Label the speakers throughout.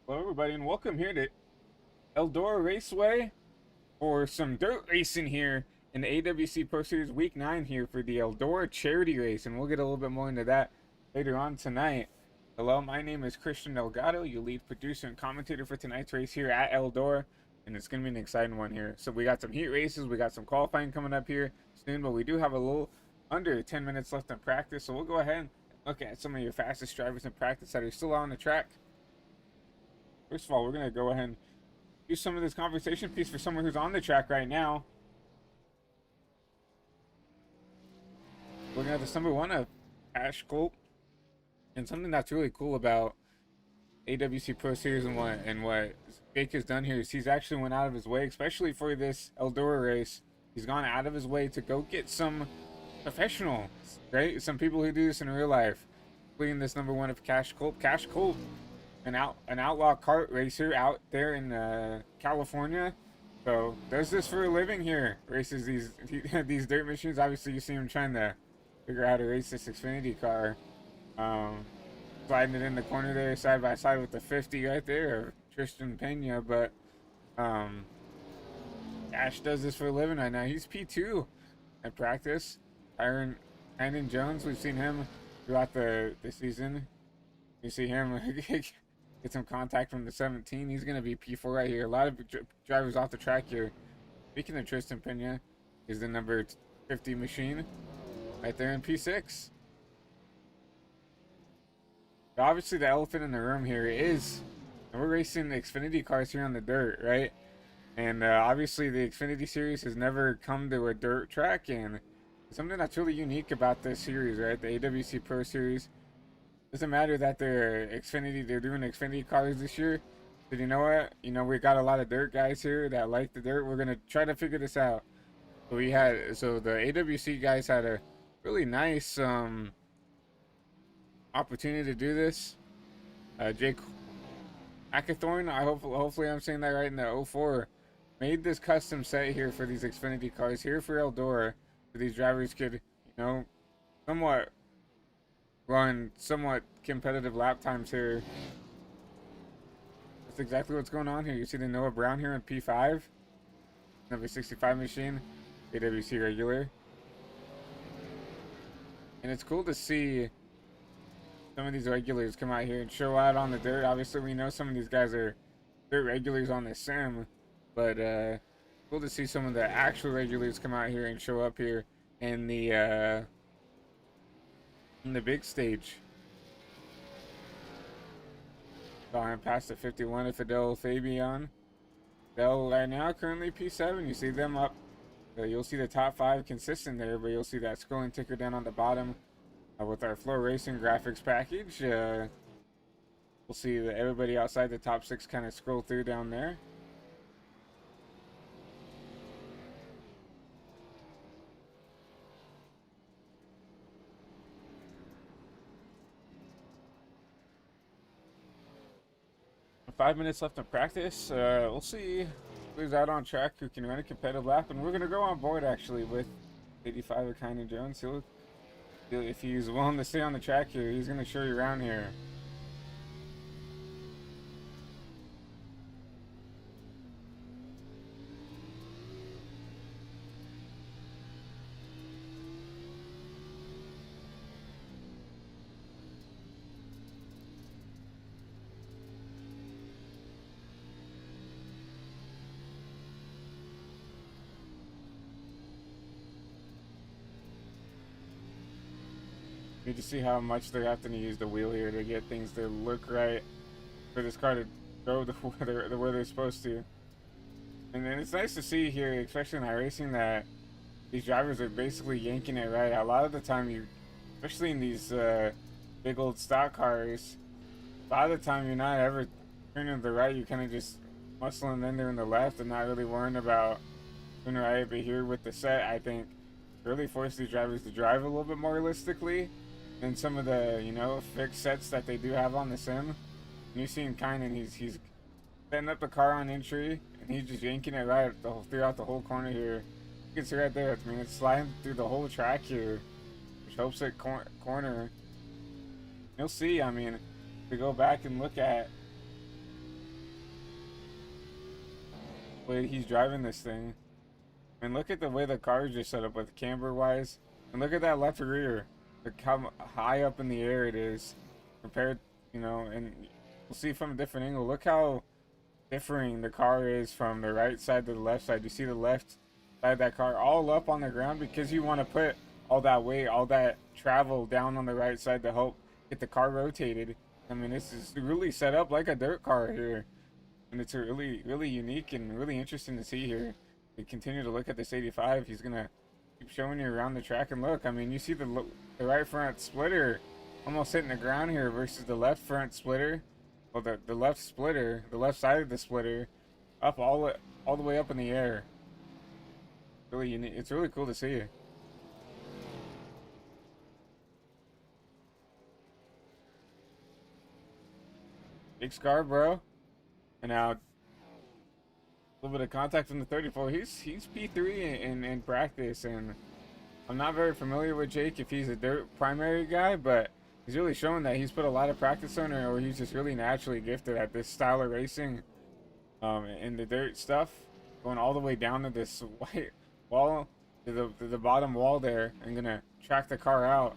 Speaker 1: Hello, everybody, and welcome here to Eldora Raceway for some dirt racing here in the AWC Pro Series Week 9 here for the Eldora Charity Race, and we'll get a little bit more into that later on tonight. Hello, my name is Christian Delgado, your lead producer and commentator for tonight's race here at Eldora, and it's going to be an exciting one here. So we got some heat races, we got some qualifying coming up here soon, but we do have a little under 10 minutes left in practice, so we'll go ahead and look at some of your fastest drivers in practice that are still on the track. First of all, we're going to go ahead and use some of this conversation piece for someone who's on the track right now. Looking at this number one of Ash Culp. And something that's really cool about AWC Pro Series and what Jake has done here is he's actually went out of his way, especially for this Eldora race. He's gone out of his way to go get some professionals, right? Some people who do this in real life. Including this number one of Cash Culp. Cash Culp, an outlaw kart racer out there in California. So does this for a living here. Races these dirt machines. Obviously, you see him trying to figure out how to race this Xfinity car. Sliding it in the corner there, side by side with the 50 right there of Tristan Pena. But Ash does this for a living right now. He's P2 at practice. Brandon Jones, we've seen him throughout the season. You see him get some contact from the 17. He's going to be P4 right here. A lot of drivers off the track here. Speaking of Tristan Pena, is the number 50 machine right there in P6. But obviously, the elephant in the room here is we're racing the Xfinity cars here on the dirt, right? And obviously, the Xfinity series has never come to a dirt track, and something that's really unique about this series, right? The AWC Pro Series. Doesn't matter that they're doing Xfinity cars this year. But you know what? You know, we got a lot of dirt guys here that like the dirt. We're gonna try to figure this out. So the AWC guys had a really nice opportunity to do this. Jake Ackathorn, hopefully I'm saying that right, in the 04 made this custom set here for these Xfinity cars here for Eldora, so these drivers could, you know, run somewhat competitive lap times here. That's exactly what's going on here. You see the Noah Brown here in P5, number 65 machine, AWC regular. And it's cool to see some of these regulars come out here and show out on the dirt. Obviously, we know some of these guys are dirt regulars on the sim, but cool to see some of the actual regulars come out here and show up here in the big stage. Going past the 51 of Fidel Fabian. Fidel right now currently P7. You see them up. You'll see the top 5 consistent there, but you'll see that scrolling ticker down on the bottom. With our Flow Racing graphics package, we'll see that everybody outside the top 6 kind of scroll through down there. Five minutes left in practice. We'll see who's out on track who can run a competitive lap, and we're gonna go on board actually with 85 of Kynan Jones. If he's willing to stay on the track here, he's gonna show you around here. Need to see how much they're having to use the wheel here to get things to look right for this car to go the way they're supposed to. And then it's nice to see here, especially in iRacing, that these drivers are basically yanking it right. A lot of the time, especially in these big old stock cars, a lot of the time you're not ever turning to the right. You kind of just muscling in there in the left and not really worrying about turning right. But here with the set, I think really force these drivers to drive a little bit more realistically than some of the, you know, fixed sets that they do have on the sim. And you see him he's setting up the car on entry, and he's just yanking it right throughout the whole corner here. You can see right there, I mean, it's sliding through the whole track here, which helps it corner. You'll see, I mean, to go back and look at the way he's driving this thing. And look at the way the car is just set up with camber wise. And look at that left rear. Look how high up in the air it is compared, you know, and we'll see from a different angle. Look how differing the car is from the right side to the left side. You see the left side of that car all up on the ground because you want to put all that weight, all that travel down on the right side to help get the car rotated. I mean, this is really set up like a dirt car here. And it's a really unique and really interesting to see here. We continue to look at this 85. He's going to keep showing you around the track. And look, I mean, you see the right front splitter almost hitting the ground here versus the left front splitter. Well, the left splitter, the left side of the splitter, up all the way up in the air. Really unique. It's really cool to see. Big scar, bro. And now a little bit of contact from the 34. He's P3 in practice, and I'm not very familiar with Jake if he's a dirt primary guy, but he's really showing that he's put a lot of practice on it, or he's just really naturally gifted at this style of racing. In the dirt stuff, going all the way down to this white wall, to the bottom wall there, and gonna track the car out.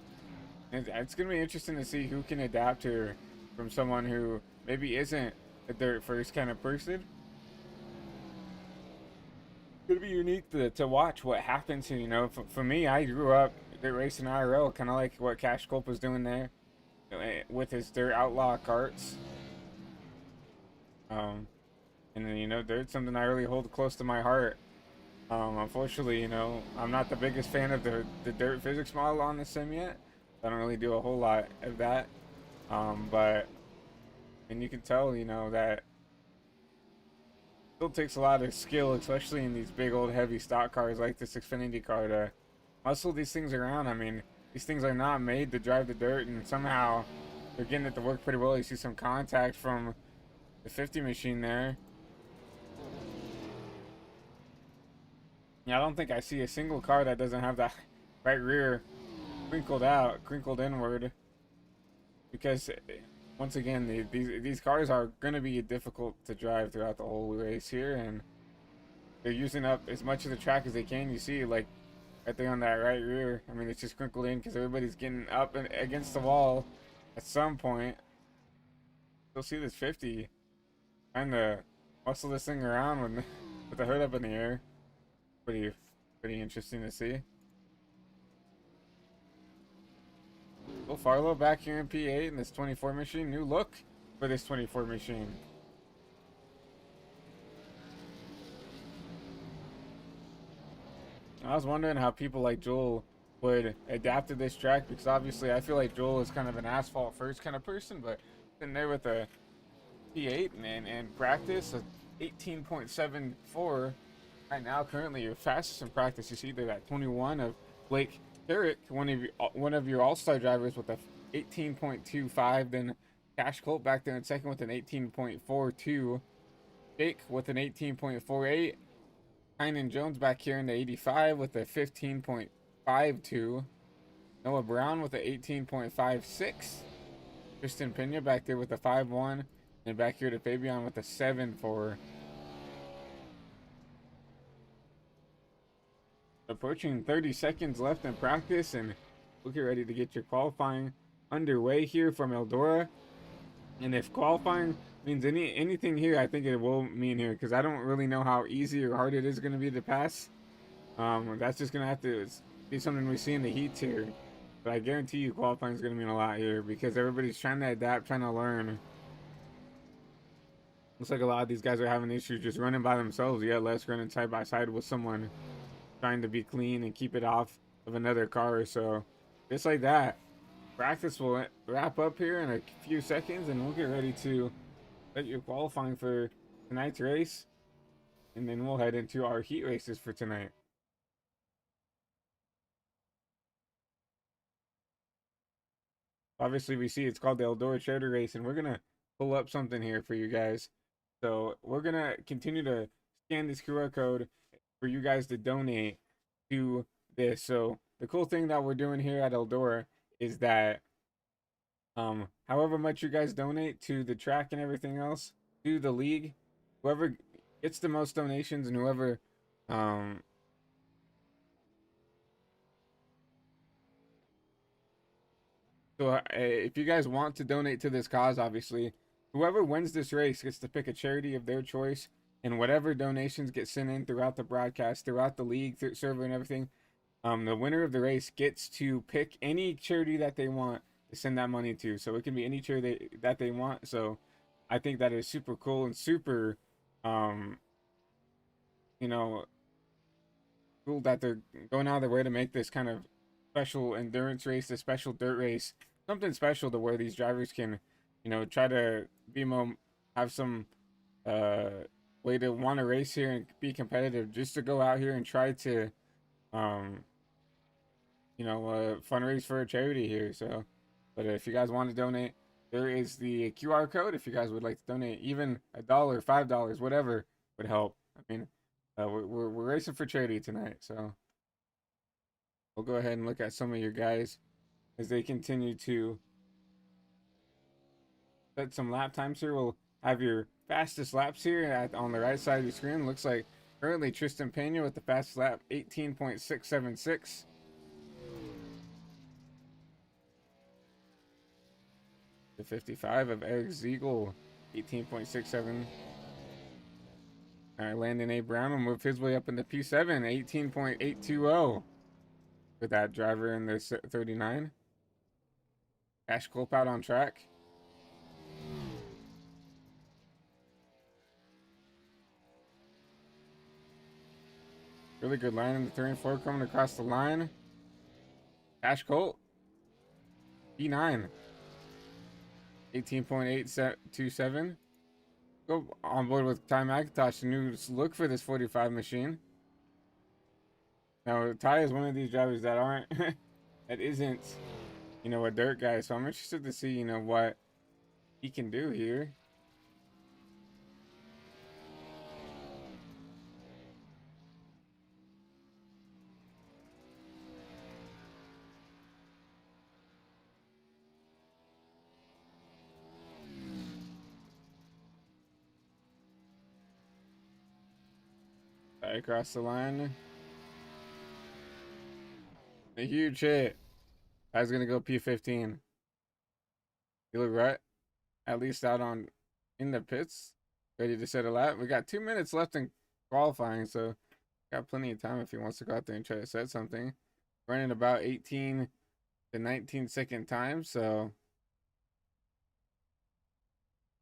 Speaker 1: And it's gonna be interesting to see who can adapt here from someone who maybe isn't a dirt first kind of person. It's gonna be unique to watch what happens here. You know, for me, I grew up dirt racing IRL, kind of like what Cash Culp was doing there, you know, with his dirt outlaw karts. And then, you know, dirt's something I really hold close to my heart. Unfortunately, you know, I'm not the biggest fan of the dirt physics model on the sim yet. I don't really do a whole lot of that. But and you can tell, you know, that still takes a lot of skill, especially in these big old heavy stock cars like this Xfinity car, to muscle these things around. I mean, these things are not made to drive the dirt, and somehow they're getting it to work pretty well. You see some contact from the 50 machine there. Yeah, I don't think I see a single car that doesn't have that right rear crinkled inward, because once again, these cars are going to be difficult to drive throughout the whole race here, and they're using up as much of the track as they can. You see, like, right there on that right rear, I mean, it's just crinkled in because everybody's getting up and against the wall at some point. You'll see this 50 trying to muscle this thing around with the hood up in the air. Pretty interesting to see. Will Farlow back here in P8 in this 24 machine. New look for this 24 machine. I was wondering how people like Joel would adapt to this track, because obviously I feel like Joel is kind of an asphalt first kind of person, but sitting there with a P8 and practice, a 18.74 right now, currently your fastest in practice. You see there that 21 of Blake Carrick, one of your all-star drivers, with a 18.25. Then Cash Colt back there in second with an 18.42. Jake with an 18.48. Kynan Jones back here in the 85 with a 15.52. Noah Brown with a 18.56. Tristan Pena back there with a 5.1. And back here to Fabian with a 7.4. Approaching 30 seconds left in practice, and we'll get ready to get your qualifying underway here from Eldora. And if qualifying means anything here, I think it will mean here, because I don't really know how easy or hard it is going to be to pass. That's just going to have to be something we see in the heats here. But I guarantee you qualifying is going to mean a lot here, because everybody's trying to adapt, trying to learn. Looks like a lot of these guys are having issues just running by themselves, yet less running side by side with someone trying to be clean and keep it off of another car. So just like that, practice will wrap up here in a few seconds, and we'll get ready to let you qualifying for tonight's race, and then we'll head into our heat races for tonight. Obviously, we see it's called the Eldora Charter Race, and we're gonna pull up something here for you guys. So we're gonna continue to scan this QR code for you guys to donate to this. So the cool thing that we're doing here at Eldora is that however much you guys donate to the track and everything else, to the league, whoever gets the most donations, and whoever um if you guys want to donate to this cause, obviously, whoever wins this race gets to pick a charity of their choice, and whatever donations get sent in throughout the broadcast, throughout the league, server, and everything, the winner of the race gets to pick any charity that they want to send that money to. So it can be any charity that they want. So I think that is super cool and super, um, you know, cool that they're going out of their way to make this kind of special endurance race, this special dirt race, something special to where these drivers can, try to be more, have some uh, way to want to race here and be competitive, just to go out here and try to, um, fundraise for a charity here. So, but if you guys want to donate, there is the QR code. If you guys would like to donate, even $1, $5, whatever would help. I mean, we're racing for charity tonight, so we'll go ahead and look at some of your guys as they continue to set some lap times here. We'll have your fastest laps here on the right side of your screen. Looks like currently Tristan Pena with the fastest lap, 18.676. The 55 of Eric Ziegel, 18.67. All right, Landon A. Brown will move his way up into P7, 18.820 for that driver in the 39. Ash Culp out on track. Really good line in the 34 coming across the line. Ash Colt, P9, 18.827. Go on board with Ty McIntosh, a new look for this 45 machine. Now, Ty is one of these drivers that aren't, that isn't, a dirt guy. So I'm interested to see, what he can do here. Ty across the line. A huge hit. I was gonna go P15. You look right. At least out on in the pits, ready to set a lap. We got 2 minutes left in qualifying, so got plenty of time if he wants to go out there and try to set something. Running about 18 to 19-second time, so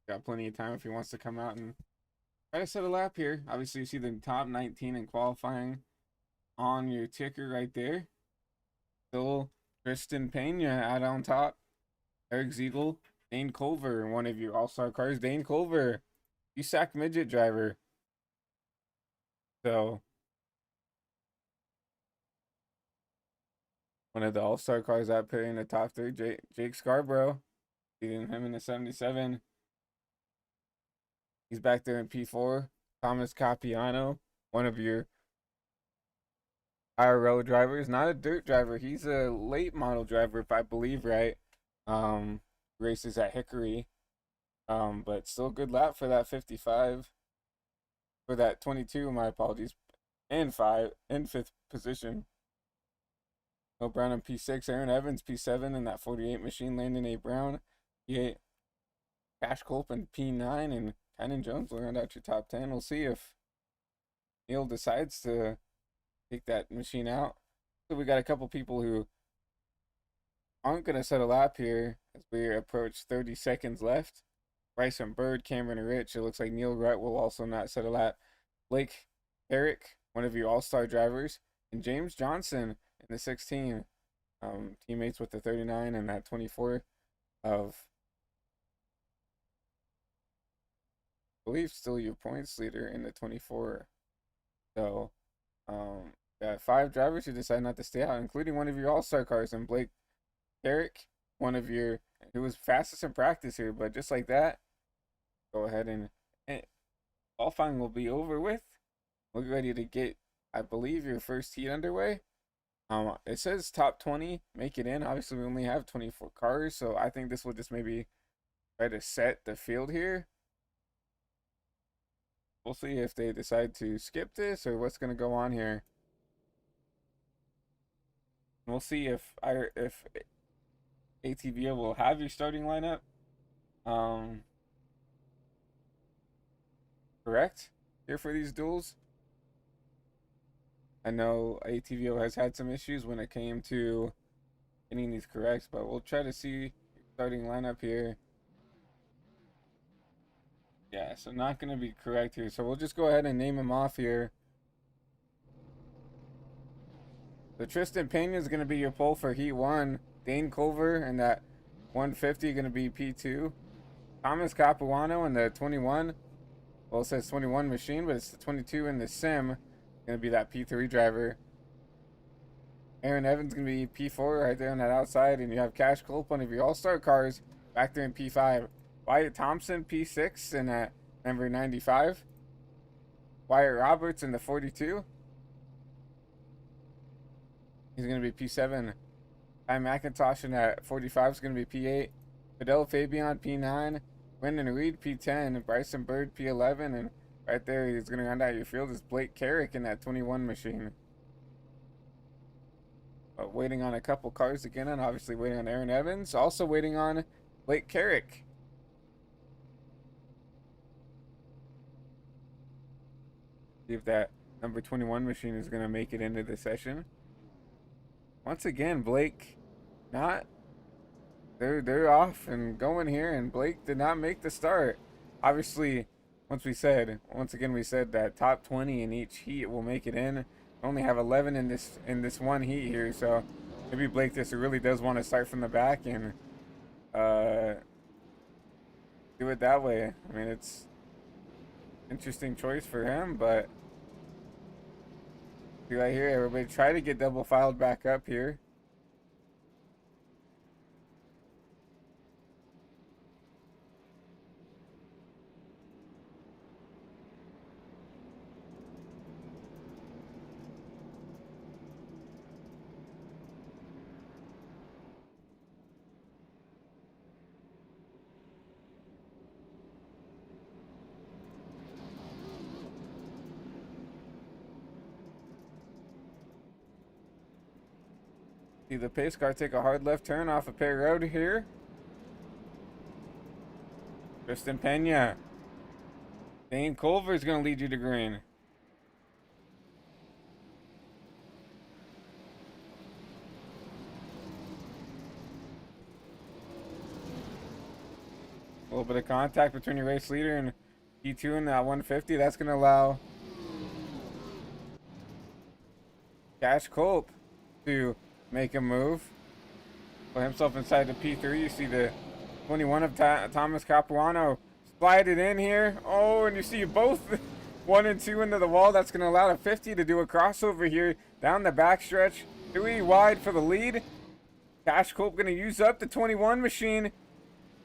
Speaker 1: got plenty of time if he wants to come out and try to set a lap here. Obviously, you see the top 19 in qualifying on your ticker right there. Still Tristan Pena out on top. Eric Ziegel, Dane Culver, one of your all-star cars. Dane Culver, USAC midget driver. So, one of the all-star cars out there in the top three. Jake Scarborough, beating him in the 77. He's back there in P4. Thomas Capiano, one of your IRL drivers, not a dirt driver. He's a late model driver, if I believe right. Races at Hickory. But still good lap for that 55. For that 22, my apologies. And 5th position. No Brown in P6, Aaron Evans P7 in that 48 machine, Landon A. Brown P8, Cash Culp in P9, and Kynan Jones will round out your top 10. We'll see if Neil decides to take that machine out. So we got a couple people who aren't going to set a lap here as we approach 30 seconds left. Bryson Bird, Cameron Rich. It looks like Neil Rutt will also not set a lap. Blake Herrick, one of your all-star drivers, and James Johnson in the 16. Teammates with the 39 and that 24 of, I believe, still your points leader in the 24. So, got 5 drivers who decide not to stay out, including one of your all-star cars, and Blake Herrick, one of your, who was fastest in practice here, but just like that, go ahead and qualifying will be over with. We're ready to get, I believe, your first heat underway. It says top 20 make it in. Obviously, we only have 24 cars, so I think this will just maybe try to set the field here. We'll see if they decide to skip this or what's going to go on here. We'll see if ATVO will have your starting lineup. Correct here for these duels. I know ATVO has had some issues when it came to getting these correct, but we'll try to see starting lineup here. Yeah, so not going to be correct here. So we'll just go ahead and name him off here. So Tristan Pena is going to be your pole for Heat 1. Dane Culver and that 150 going to be P2. Thomas Capuano in the 21. Well, it says 21 machine, but it's the 22 in the sim. Going to be that P3 driver. Aaron Evans going to be P4 right there on that outside. And you have Cash Culp, one of your all-star cars, back there in P5. Wyatt Thompson, P6 in at number 95. Wyatt Roberts in the 42. He's going to be P7. Ty McIntosh in that 45 is going to be P8. Fidel Fabian, P9. Wyndon Reed, P10. Bryson Bird, P11. And right there, he's going to round out your field is Blake Carrick in that 21 machine. Waiting on a couple cars again, and obviously waiting on Aaron Evans. Also waiting on Blake Carrick. See if that number 21 machine is going to make it into the session. Once again, Blake not... They're off and going here, and Blake did not make the start. Obviously, once again we said that top 20 in each heat will make it in. Only have 11 in this one heat here, so maybe Blake just really does want to start from the back and do it that way. I mean, it's interesting choice for him, but see right here, everybody try to get double filed back up here. See the pace car take a hard left turn off of Perry Road here. Tristan Pena. Dane Culver is going to lead you to green. A little bit of contact between your race leader and P2 and that 150. That's going to allow Cash Culp to make a move. Put himself inside the P3. You see the 21 of Thomas Capuano slide it in here. Oh, and you see both 1 and 2 into the wall. That's going to allow the 50 to do a crossover here down the backstretch. 3 wide for the lead. Cash Culp going to use up the 21 machine.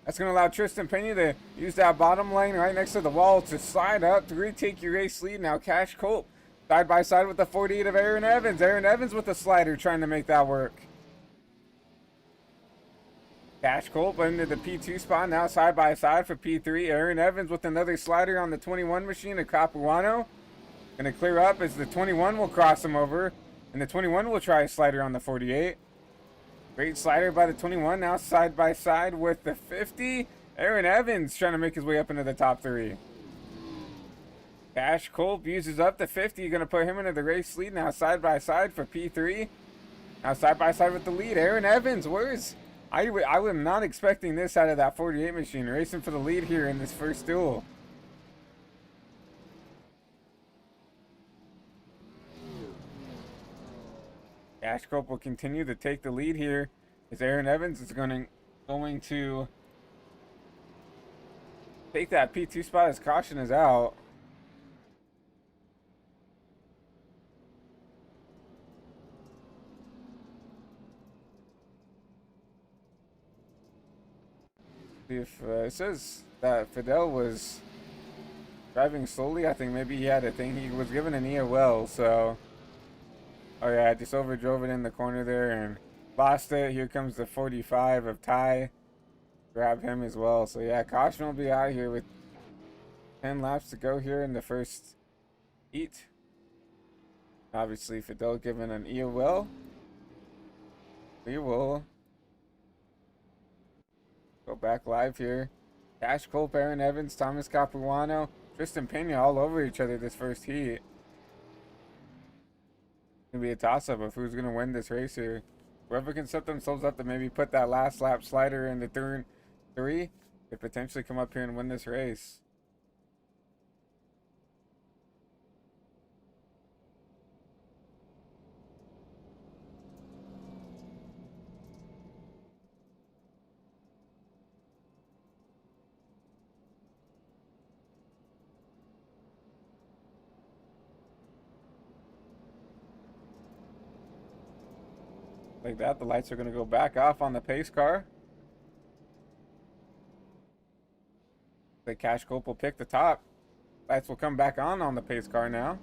Speaker 1: That's going to allow Tristan Pena to use that bottom lane right next to the wall to slide up to retake your race lead. Now Cash Culp side by side with the 48 of Aaron Evans. Aaron Evans with the slider trying to make that work. Cash Culp into the P2 spot, now side by side for P3. Aaron Evans with another slider on the 21 machine of Capuano. Going to clear up as the 21 will cross him over. And the 21 will try a slider on the 48. Great slider by the 21, now side by side with the 50. Aaron Evans trying to make his way up into the top 3. Cash Culp uses up the 50. Going to put him into the race lead. Now side by side for P3. Now side by side with the lead. Aaron Evans, where's... I was not expecting this out of that 48 machine. Racing for the lead here in this first duel. Cash Culp will continue to take the lead here as Aaron Evans is going to take that P2 spot as caution is out. If it says that Fidel was driving slowly, I think maybe he had a thing. He was given an EOL, so... Oh yeah, just overdrove it in the corner there and lost it. Here comes the 45 of Ty. Grab him as well. So yeah, caution will be out here with 10 laps to go here in the first heat. Obviously, Fidel given an EOL. We will go back live here. Cash Culp, Aaron Evans, Thomas Capuano, Tristan Pena all over each other this first heat. It's going to be a toss-up of who's going to win this race here. Whoever can set themselves up to maybe put that last lap slider in the turn 3 could potentially come up here and win this race. Like that, the lights are going to go back off on the pace car. The Cash Culp will pick the top. Lights will come back on the pace car now.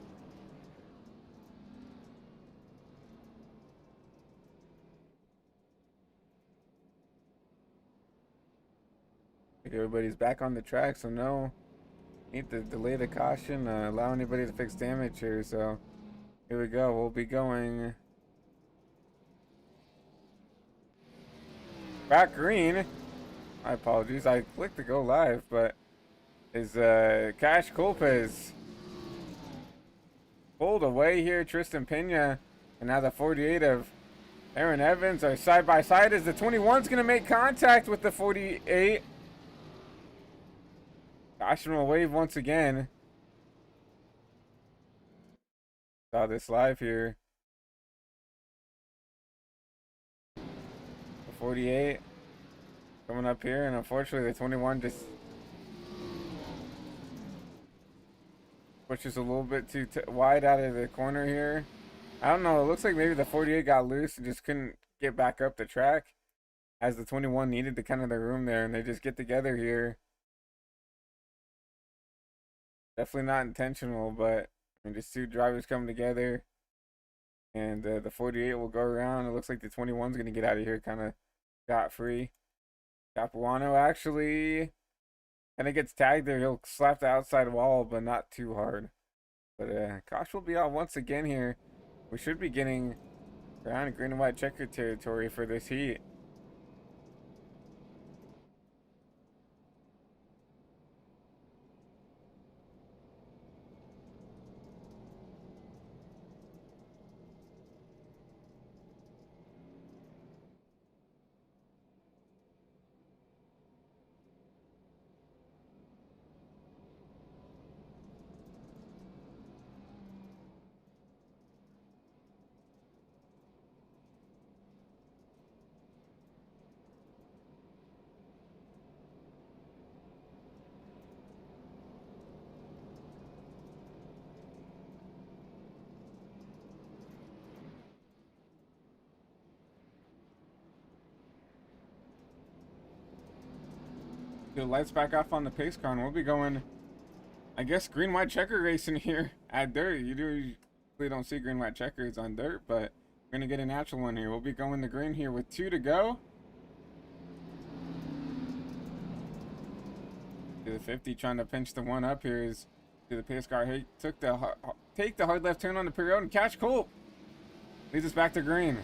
Speaker 1: Everybody's back on the track, so no need to delay the caution, allow anybody to fix damage here. So here we go. We'll be going back green. My apologies. I clicked to go live, but is Cash Culp is pulled away here. Tristan Pena and now the 48 of Aaron Evans are side by side as the 21's going to make contact with the 48. Caution will wave once again. Saw this live here. The 48 coming up here, and unfortunately the 21 just pushes a little bit too wide out of the corner here. I don't know. It looks like maybe the 48 got loose and just couldn't get back up the track as the 21 needed the kind of the room there, and they just get together here. Definitely not intentional, but I mean, just two drivers coming together, and the 48 will go around. It looks like the 21's going to get out of here kind of scot-free. Capuano actually kind of gets tagged there. He'll slap the outside wall, but not too hard. But Kosh will be out once again here. We should be getting around green and white checker territory for this heat. The lights back off on the pace car, and we'll be going, I guess, green white checker racing here at dirt. You usually don't see green white checkers on dirt, but we're gonna get a natural one here. We'll be going to green here with 2 to go. To the 50 trying to pinch the one up here is to the pace car. He took the hard left turn on the pit road, and Cash Culp leads us back to green.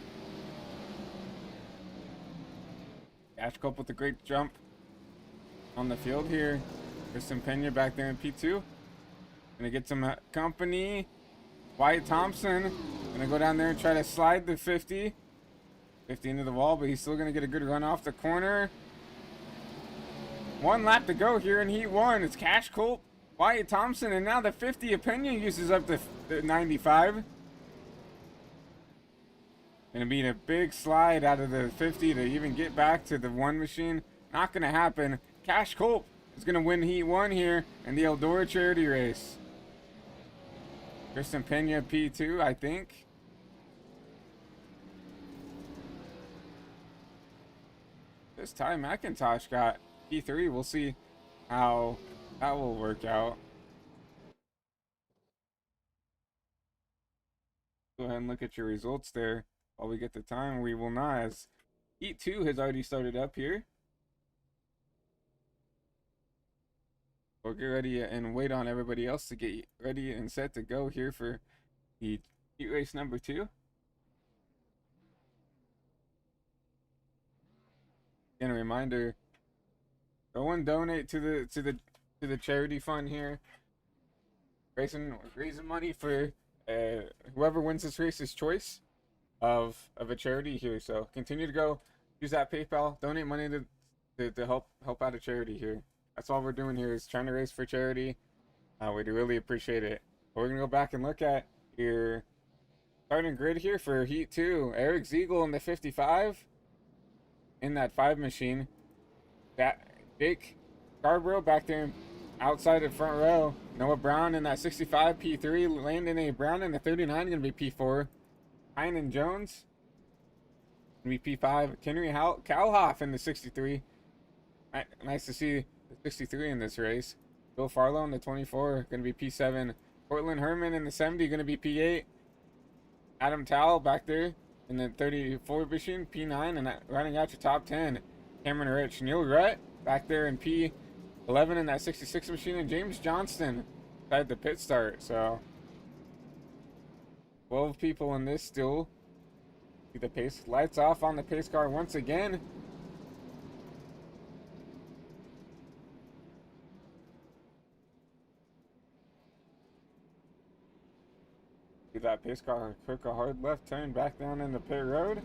Speaker 1: Cash Culp with a great jump on the field here. Tristan Pena back there in P2. Gonna get some company. Wyatt Thompson gonna go down there and try to slide the 50. 50 into the wall, but he's still gonna get a good run off the corner. 1 lap to go here in Heat 1. It's Cash Culp, Wyatt Thompson, and now the 50 opinion uses up the 95. Gonna be a big slide out of the 50 to even get back to the 1 machine. Not gonna happen. Cash Culp is going to win Heat 1 here in the Eldora charity race. Tristan Pena P2, I think. This time McIntosh got P3. We'll see how that will work out. Go ahead and look at your results there while we get the time. We will not, as Heat 2 has already started up here. We'll get ready and wait on everybody else to get ready and set to go here for the heat race number 2. And a reminder, go and donate to the charity fund here. Raising money for whoever wins this race's choice of a charity here. So continue to go use that PayPal, donate money to help out a charity here. That's all we're doing here, is trying to raise for charity. We'd really appreciate it. We're gonna go back and look at your starting grid here for Heat 2. Eric Ziegel in the 55 in that 5 machine. That Jake Scarborough back there outside the front row. Noah Brown in that 65 P3. Landon A. Brown in the 39 gonna be P4. Kynan Jones gonna be P5. Henry Kalhoff in the 63. Nice to see the 63 in this race. Bill Farlow in the 24 gonna be P7. Cortland Herman in the 70 gonna be P8. Adam Towle back there in the 34 machine, P9, and running out your top 10. Cameron Rich. Neil Rutt back there in P11 in that 66 machine, and James Johnston at the pit start. So 12 people in this still. See the pace lights off on the pace car once again. See that pace car took a hard left turn back down in the pit road.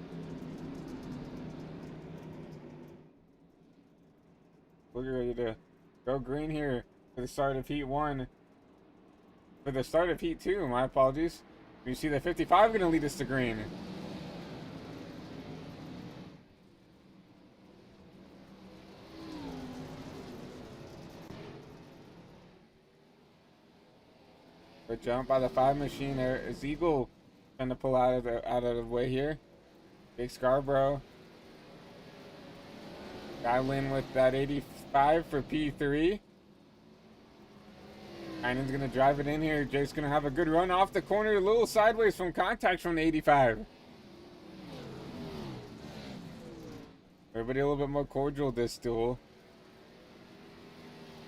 Speaker 1: We're ready to go green here for the start of Heat 1. For the start of Heat 2, my apologies. You see the 55 going to lead us to green. Good jump by the 5 machine there. Ziegel trying to pull out of the way here. Jake Scarborough. Battling with that 85 for P3. Kynan's going to drive it in here. Jake's going to have a good run off the corner. A little sideways from contact from the 85. Everybody a little bit more cordial this duel.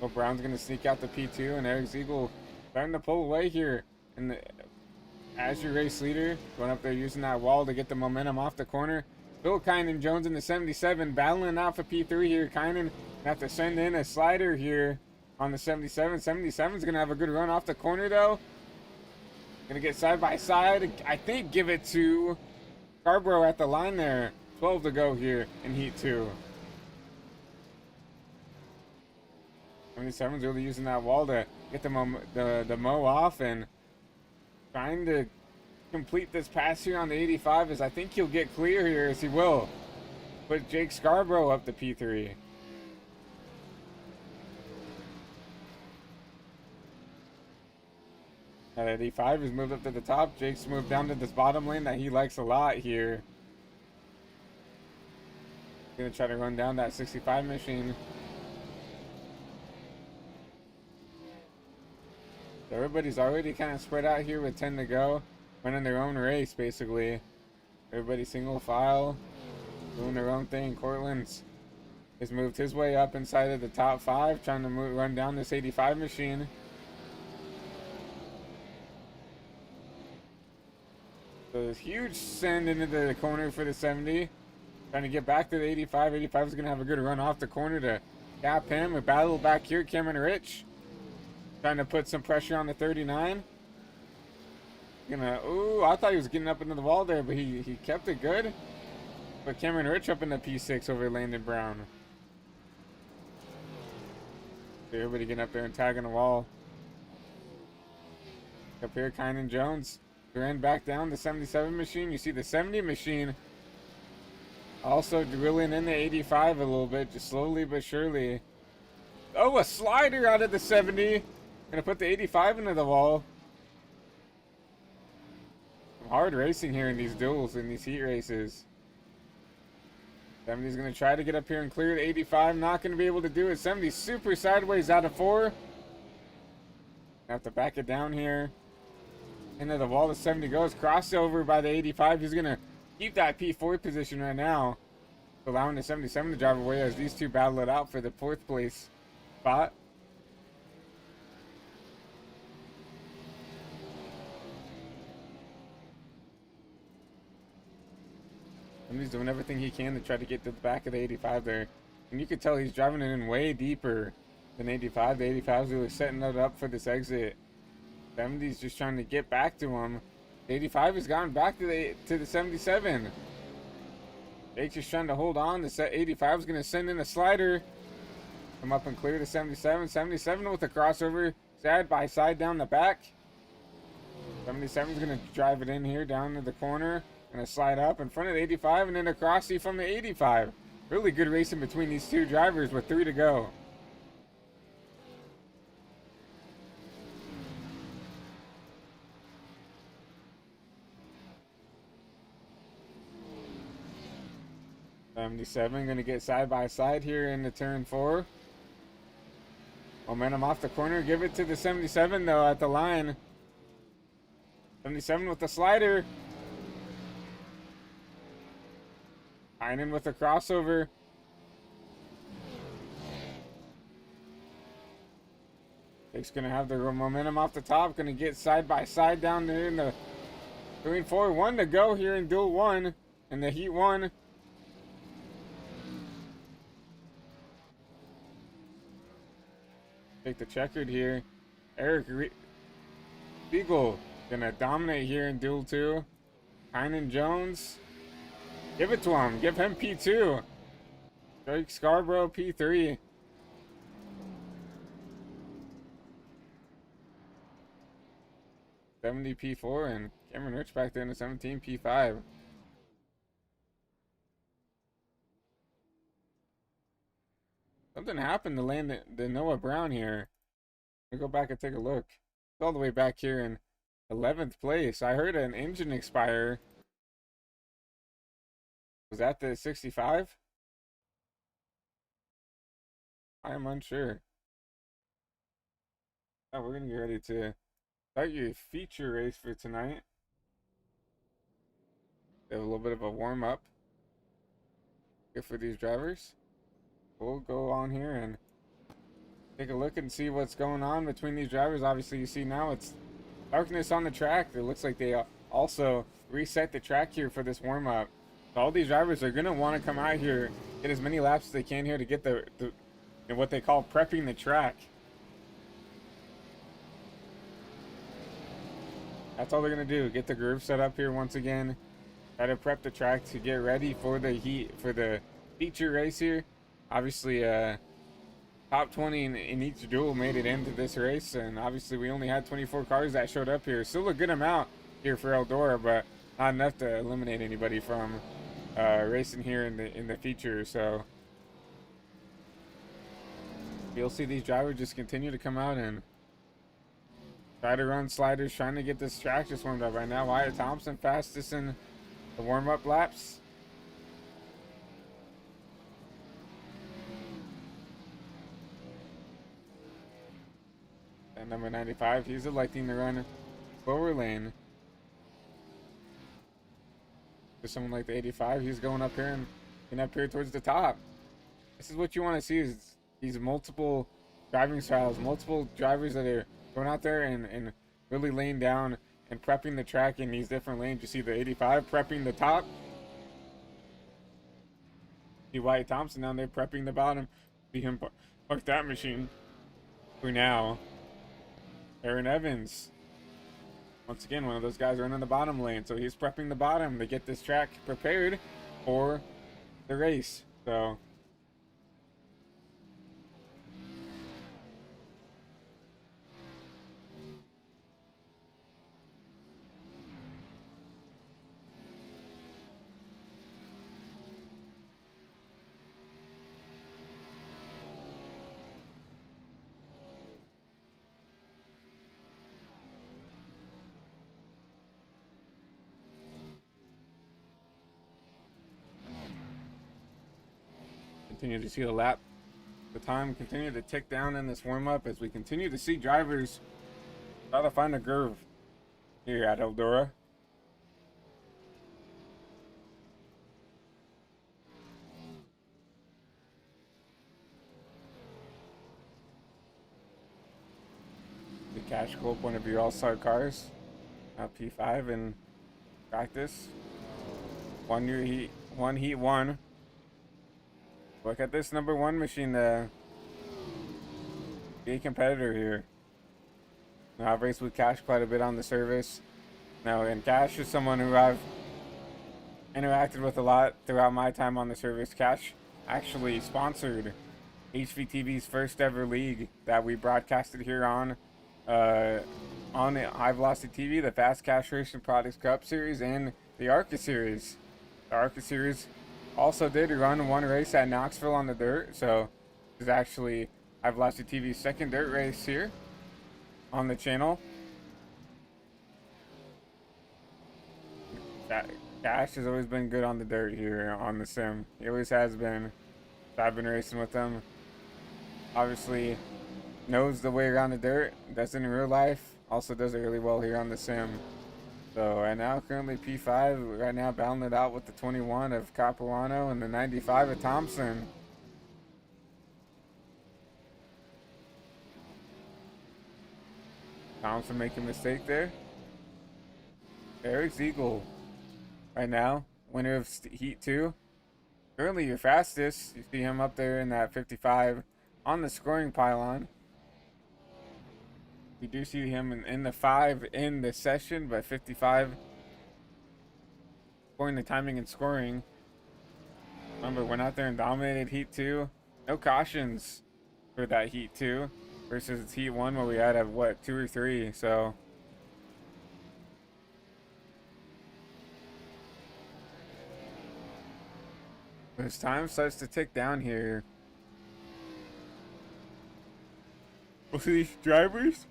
Speaker 1: So Brown's going to sneak out the P2, and Eric Ziegel starting to pull away here. And as your race leader, going up there using that wall to get the momentum off the corner. Bill Kynan Jones in the 77, battling out for P3 here. Kynan have to send in a slider here on the 77. 77's going to have a good run off the corner, though. Going to get side by side. I think give it to Scarborough at the line there. 12 to go here in Heat 2. 77's really using that wall to get the mow off and trying to complete this pass here on the 85, as I think he'll get clear here, as he will put Jake Scarborough up to P3. That 85 has moved up to the top. Jake's moved down to this bottom lane that he likes a lot here. Gonna try to run down that 65 machine. Everybody's already kind of spread out here with 10 to go, running their own race basically. Everybody single file, doing their own thing. Cortland's has moved his way up inside of the top 5, trying to run down this 85 machine. So this huge send into the corner for the 70. Trying to get back to the 85. 85 is going to have a good run off the corner to gap him. A battle back here. Cameron Rich trying to put some pressure on the 39. Ooh, I thought he was getting up into the wall there, but he kept it good. But Cameron Rich up in the P6 over Landon Brown. Everybody getting up there and tagging the wall. Up here, Kynan Jones. Ran back down the 77 machine. You see the 70 machine also drilling in the 85 a little bit, just slowly but surely. Oh, a slider out of the 70. Gonna put the 85 into the wall. Some hard racing here in these duels, in these heat races. 70's gonna try to get up here and clear the 85. Not gonna be able to do it. 70 super sideways out of 4. Have to back it down here. Into the wall, the 70 goes. Crossover by the 85. He's gonna keep that P4 position right now, allowing the 77 to drive away as these two battle it out for the 4th place spot. He's doing everything he can to try to get to the back of the 85 there. And you could tell he's driving it in way deeper than 85. The 85 is really setting it up for this exit. 70's just trying to get back to him. The 85 has gone back to the 77. Jake's just trying to hold on. The 85 is going to send in a slider. Come up and clear the 77. 77 with a crossover. Side by side down the back. 77 is going to drive it in here down to the corner. Going to slide up in front of the 85 and then a crossy from the 85. Really good racing between these two drivers with 3 to go. '77 going to get side by side here in the turn 4. Momentum off the corner. Give it to the 77 though at the line. 77 with the slider. Heinen with a crossover. Jake's going to have the momentum off the top. Going to get side by side down there in the 3 and 4. 1 to go here in duel 1 in the heat 1. Take the checkered here. Eric Beagle gonna dominate here in duel 2. Heinen Jones. Give it to him. Give him P2. Drake Scarborough P3. '70 P4 and Cameron Rich back there in the 17 P5. Something happened to land the Noah Brown here. Let me go back and take a look. It's all the way back here in 11th place. I heard an engine expire. Was that the 65? I am unsure. Now we're going to get ready to start your feature race for tonight. We have a little bit of a warm-up here for these drivers. We'll go on here and take a look and see what's going on between these drivers. Obviously, you see now it's darkness on the track. It looks like they also reset the track here for this warm-up. So all these drivers are going to want to come out here, get as many laps as they can here to get the what they call prepping the track. That's all they're going to do. Get the groove set up here once again. Try to prep the track to get ready for the feature race here. Obviously, top 20 in each duel made it into this race, and obviously we only had 24 cars that showed up here. Still a good amount here for Eldora, but not enough to eliminate anybody from racing here in the feature. So you'll see these drivers just continue to come out and try to run sliders, trying to get this track just warmed up right now. Wyatt Thompson fastest in the warm-up laps. And number 95, he's electing to run lower lane. For someone like the 85, he's going up here and getting up here towards the top. This is what you want to see, is these multiple driving styles, multiple drivers that are going out there and really laying down and prepping the track in these different lanes. You see the 85 prepping the top. See Wyatt Thompson down there prepping the bottom. See him park that machine for now. Aaron Evans, once again, one of those guys running the bottom lane, so he's prepping the bottom to get this track prepared for the race. So continue to see the time continue to tick down in this warm-up as we continue to see drivers try to find a groove here at Eldora. The cash clip, one of your all-star cars, P5 in practice. One heat one. Look at this number one machine, the a competitor here. Now, I've raced with Cash quite a bit on the service. Now, and Cash is someone who I've interacted with a lot throughout my time on the service. Cash actually sponsored HVTV's first ever league that we broadcasted here on High Velocity TV, the Fast Cash Racing Products Cup Series and the ARCA Series. The ARCA Series also did run one race at Knoxville on the dirt, so this is actually High Velocity TV's second dirt race here on the channel. Cash has always been good on the dirt here on the sim. He always has been. I've been racing with him. Obviously knows the way around the dirt, does it in real life, also does it really well here on the sim. So right now currently P5, right now battling it out with the 21 of Capuano and the 95 of Thompson. Thompson making a mistake there. Eric Ziegel right now, winner of Heat 2. Currently your fastest. You see him up there in that 55 on the scoring pylon. We do see him in the 5 in the session, but 55 scoring the timing and scoring. Remember, went out there and dominated Heat 2. No cautions for that Heat 2 versus Heat 1 where we had a, what, 2 or 3. So as time starts to tick down here, we'll see these drivers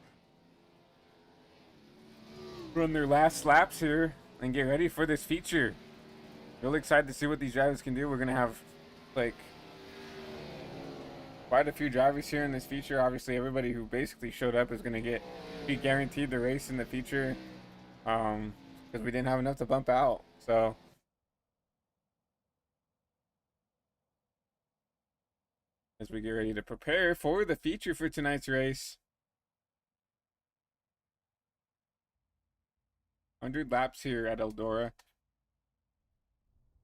Speaker 1: run their last laps here and get ready for this feature. Really excited to see what these drivers can do. We're gonna have like quite a few drivers here in this feature. Obviously everybody who basically showed up is gonna be guaranteed the race in the feature, because we didn't have enough to bump out. So as we get ready to prepare for the feature for tonight's race. 100 laps here at Eldora.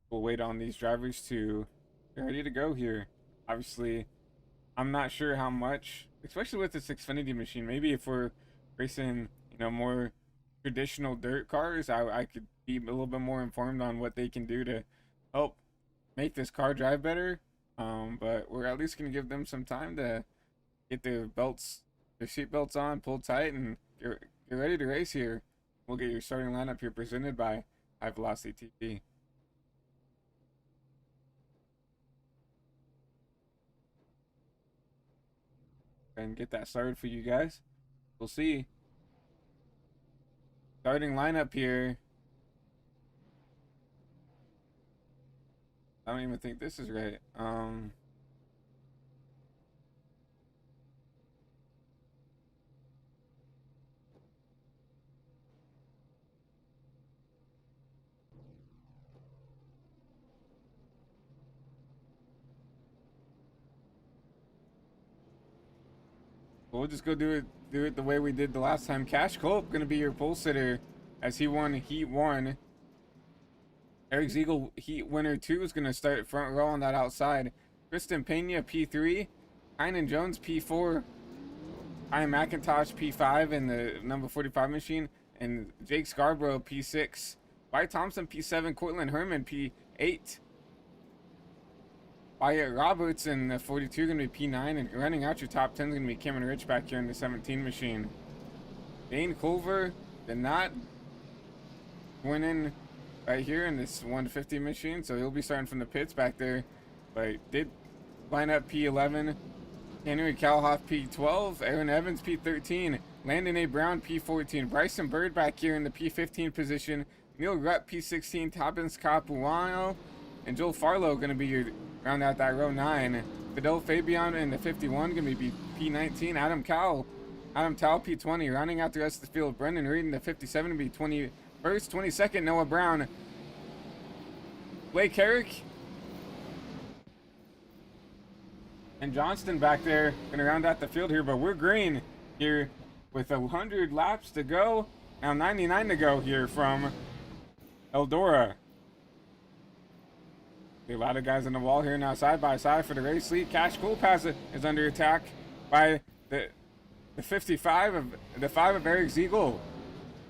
Speaker 1: We'll wait on these drivers to get ready to go here. Obviously, I'm not sure how much, especially with this Xfinity machine. Maybe if we're racing, more traditional dirt cars, I could be a little bit more informed on what they can do to help make this car drive better. But we're at least going to give them some time to get their seat belts on, pull tight, and get ready to race here. We'll get your starting lineup here presented by High Velocity TV. And get that started for you guys. We'll see. Starting lineup here. I don't even think this is right. We'll just go do it the way we did the last time. Cash Culp gonna be your pole sitter as he won Heat 1. Eric Ziegel, Heat winner 2, is gonna start front row on that outside. Kristen Pena P3, Kynan Jones P4, Ian McIntosh P5 in the number 45 machine, and Jake Scarborough P6. Wyatt Thompson P7, Cortland Herman P8. Wyatt Roberts in the 42 going to be P9, and running out your top 10 is going to be Cameron Rich back here in the 17 machine. Dane Culver did not win in right here in this 150 machine, so he'll be starting from the pits back there, but did line up P11. Henry Calhoff P12, Aaron Evans P13, Landon A. Brown P14, Bryson Bird back here in the P15 position, Neil Rutt P16, Toppins Capuano, and Joel Farlow going to be your round out that row 9. Fidel Fabian in the 51 going to be P19. Adam Towle P20. Rounding out the rest of the field, Brendan Reed in the 57 to be 21st. 22nd, Noah Brown. Blake Herrick and Johnston back there going to round out the field here, but we're green here with 100 laps to go. Now 99 to go here from Eldora. A lot of guys on the wall here now, side by side for the race lead. Cash Cool Pass is under attack by the 55 of the 5 of Eric Ziegel.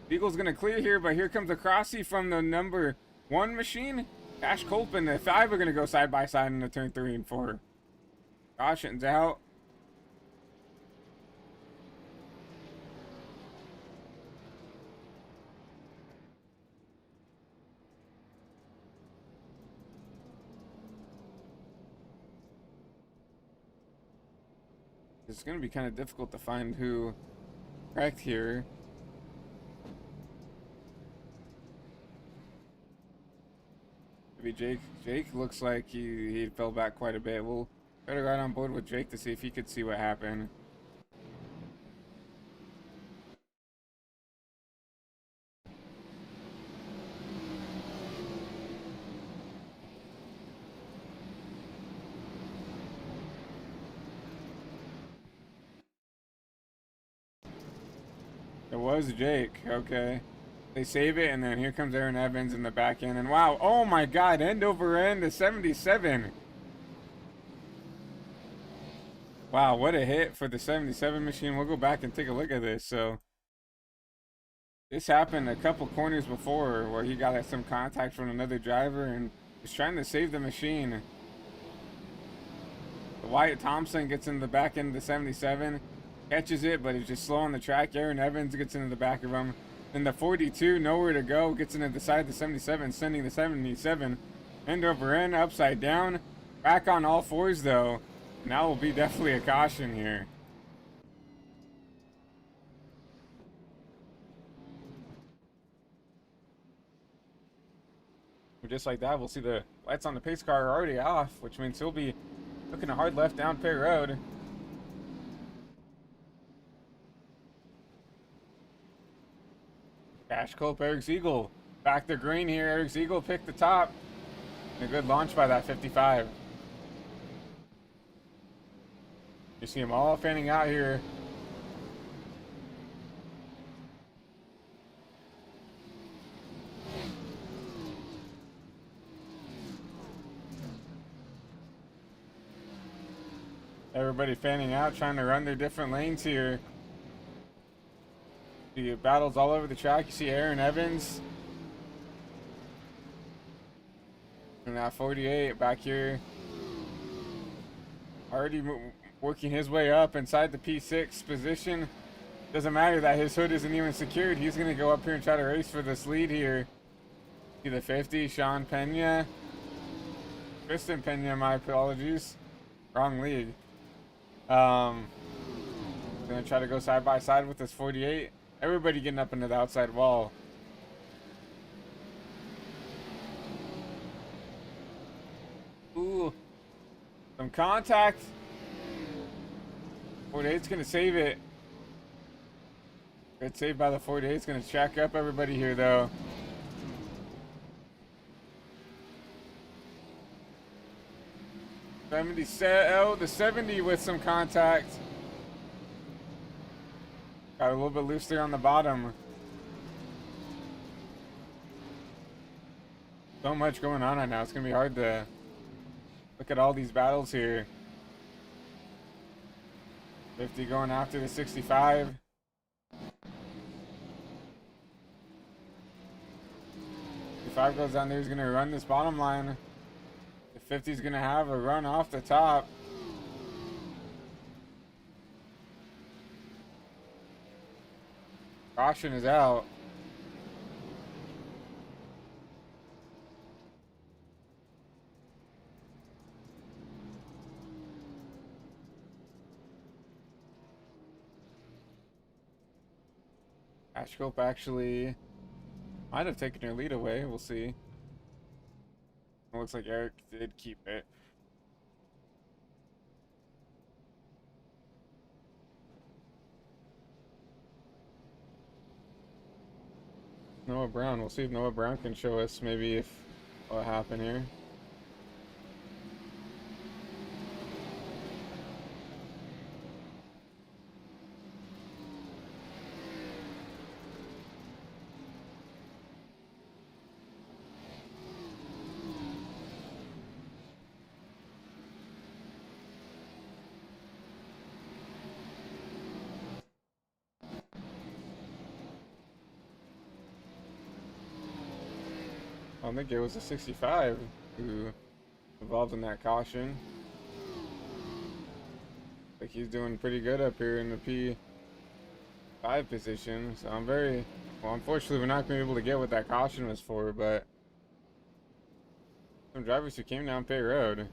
Speaker 1: Ziegel's gonna clear here, but here comes a crossy from the number 1 machine. Cash Culp and the 5 are gonna go side by side in the turn 3 and 4. Caution's out. It's going to be kind of difficult to find who wrecked here. Maybe Jake. Jake looks like he fell back quite a bit. We'll try to ride on board with Jake to see if he could see what happened. It was Jake, okay. They save it, and then here comes Aaron Evans in the back end. And wow, oh my god, end over end to 77. Wow, what a hit for the 77 machine. We'll go back and take a look at this. So, this happened a couple corners before where he got some contact from another driver and was trying to save the machine. Wyatt Thompson gets in the back end of the 77. Catches it, but it's just slow on the track. Aaron Evans gets into the back of him. Then the 42, nowhere to go, gets into the side of the 77, sending the 77 end over end, upside down. Back on all fours, though. And that will be definitely a caution here. Just like that, we'll see the lights on the pace car are already off, which means he'll be looking a hard left down pit road. Cash Culp, Eric Ziegel. Back to green here. Eric Ziegel picked the top. And a good launch by that 55. You see them all fanning out here. Everybody fanning out, trying to run their different lanes here. The battles all over the track. You see Aaron Evans. And that 48 back here. Already working his way up inside the P6 position. Doesn't matter that his hood isn't even secured. He's going to go up here and try to race for this lead here. See the 50, Sean Pena. Tristan Pena, my apologies. Wrong league. Going to try to go side by side with this 48. Everybody getting up into the outside wall. Ooh. Some contact. 48's going to save it. Good save by the 48. It's going to track up everybody here, though. Oh, the 70 with some contact. Got a little bit loose there on the bottom. So much going on right now. It's going to be hard to look at all these battles here. 50 going after the 65. 55 goes down there. He's going to run this bottom line. The 50's going to have a run off the top. Caution is out. Ashcope actually might have taken her lead away. We'll see. It looks like Eric did keep it. Noah Brown. We'll see if Noah Brown can show us maybe if what happened here. I don't think it was a 65 who involved in that caution. Like he's doing pretty good up here in the P5 position. So I'm very, well, unfortunately we're not going to be able to get what that caution was for, but some drivers who came down pit road,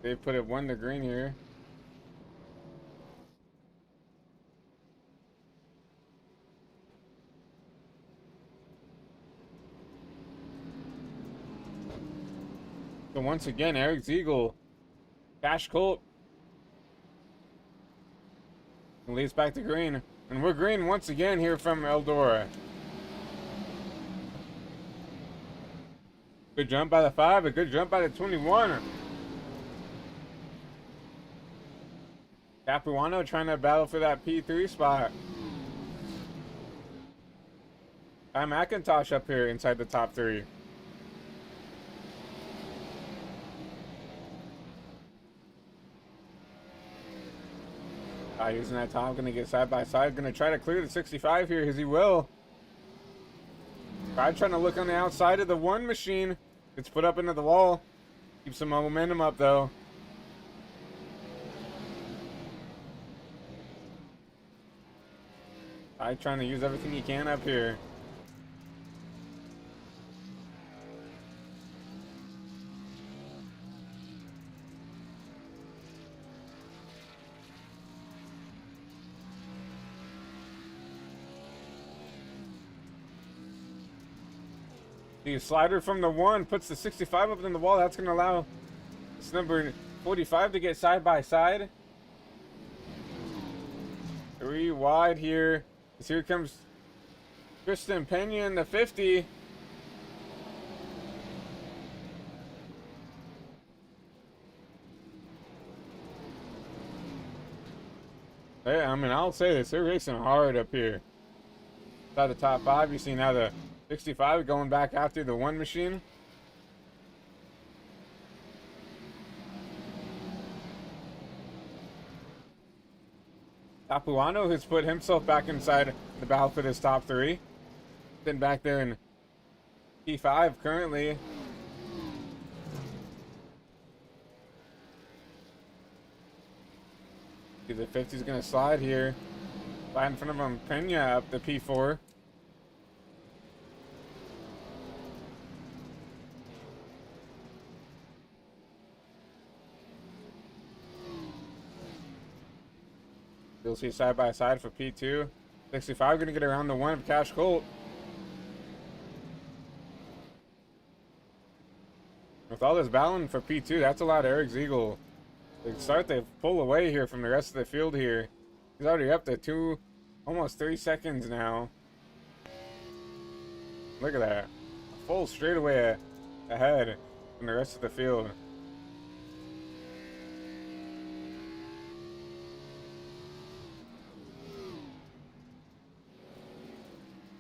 Speaker 1: they put it 1 to green here. So once again, Eric Ziegel, Cash Colt, leads back to green. And we're green once again here from Eldora. Good jump by the 5, a good jump by the 21. Capuano trying to battle for that P3 spot. Ty McIntosh up here inside the top 3. Using that top, gonna get side by side, gonna try to clear the 65 here, as he will. Trying to look on the outside of the 1 machine. It's put up into the wall. Keep some momentum up though. Trying to use everything he can up here. The slider from the 1 puts the 65 up in the wall. That's going to allow this number 45 to get side by side. 3 wide here. As here comes Tristan Pena in the 50. Hey, I mean, I'll say this. They're racing hard up here. Inside the top 5, you see now the 65 going back after the 1 machine. Capuano has put himself back inside the battle for this top 3. Then back there in P5 currently. See the 50's going to slide here. Slide in front of him, Pena up the P4. You'll see side by side for P2. 65 gonna get around the 1 of Cash Colt. With all this battling for P2, that's allowed Eric Ziegel to start to pull away here from the rest of the field here. He's already up to almost 3 seconds now. Look at that. A full straightaway ahead from the rest of the field.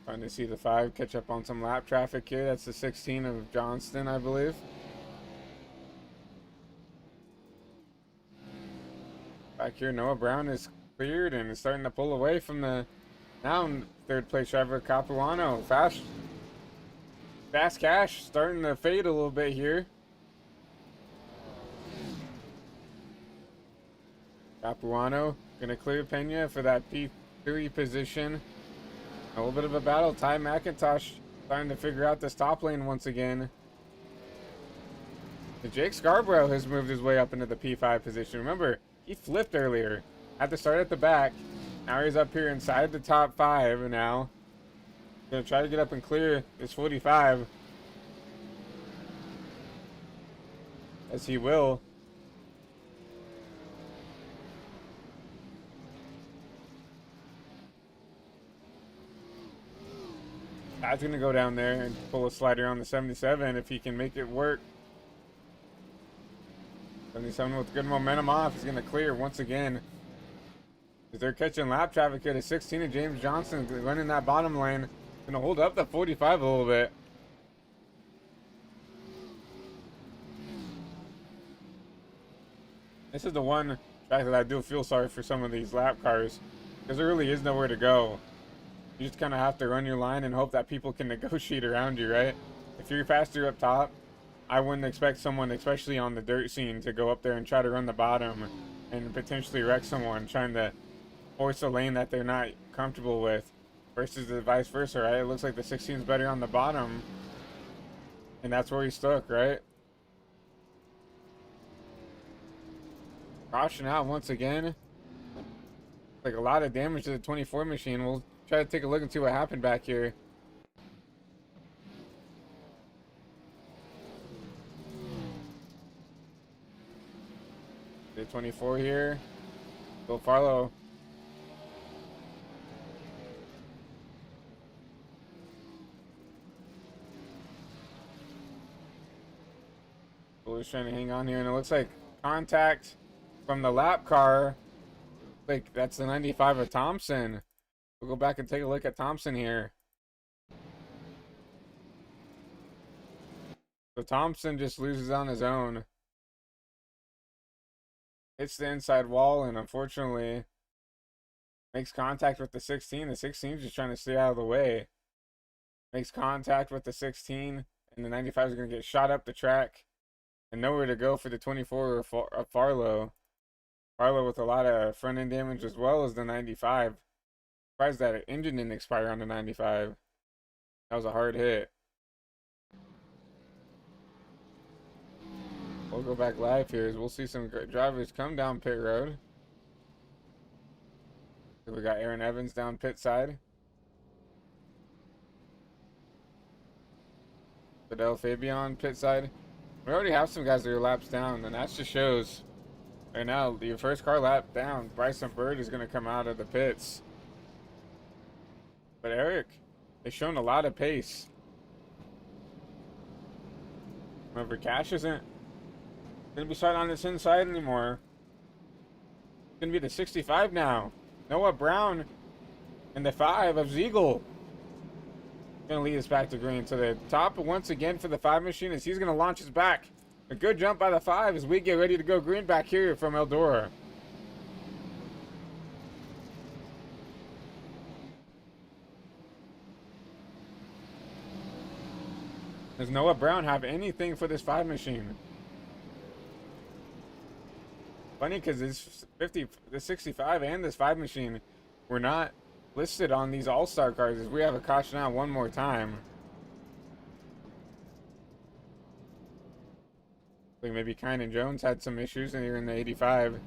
Speaker 1: Trying to see the 5 catch up on some lap traffic here. That's the 16 of Johnston, I believe. Back here, Noah Brown is cleared and is starting to pull away from the now 3rd place driver, Capuano. Fast Cash starting to fade a little bit here. Capuano gonna clear Pena for that P3 position. A little bit of a battle. Ty McIntosh trying to figure out this top lane once again. And Jake Scarborough has moved his way up into the P5 position. Remember, he flipped earlier. Had to start at the back. Now he's up here inside the top 5 now. Gonna try to get up and clear this 45. As he will. Tad's gonna go down there and pull a slider on the 77 if he can make it work. 77 with good momentum off. He's gonna clear once again. As they're catching lap traffic here to 16 of James Johnson running that bottom lane. Gonna hold up the 45 a little bit. This is the one track that I do feel sorry for some of these lap cars, because there really is nowhere to go. You just kind of have to run your line and hope that people can negotiate around you, right? If you're faster up top, I wouldn't expect someone, especially on the dirt scene, to go up there and try to run the bottom and potentially wreck someone trying to force a lane that they're not comfortable with, versus the vice versa, right? It looks like the 16 is better on the bottom, and that's where he's stuck, right? Caution out once again. Like a lot of damage to the 24 machine. We'll try to take a look and see what happened back here. The 24 here. Go Farlow. Buller's trying to hang on here, and it looks like contact from the lap car. Like that's the 95 of Thompson. We'll go back and take a look at Thompson here. So Thompson just loses on his own. Hits the inside wall and unfortunately makes contact with the 16. The 16 is just trying to stay out of the way. Makes contact with the 16 and the 95 is going to get shot up the track. And nowhere to go for the 24 of Farlow. Farlow with a lot of front end damage as well as the 95. Surprised that engine didn't expire on the 95. That was a hard hit. We'll go back live here as we'll see some drivers come down pit road. So we got Aaron Evans down pit side. Fidel Fabian pit side. We already have some guys that are laps down, and that just shows. Right now, your first car lap down, Bryson Bird is going to come out of the pits. But Eric has shown a lot of pace. Remember, Cash isn't going to be starting on this inside anymore. It's going to be the 65 now. Noah Brown and the 5 of Ziegel. Going to lead us back to green. So the top once again for the 5 machine is he's going to launch us back. A good jump by the 5 as we get ready to go green back here from Eldora. Does Noah Brown have anything for this 5 machine? Funny because this the 65 and this 5 machine were not listed on these all-star cars as we have a caution out one more time. Like maybe Kynan Jones had some issues and here in the 85.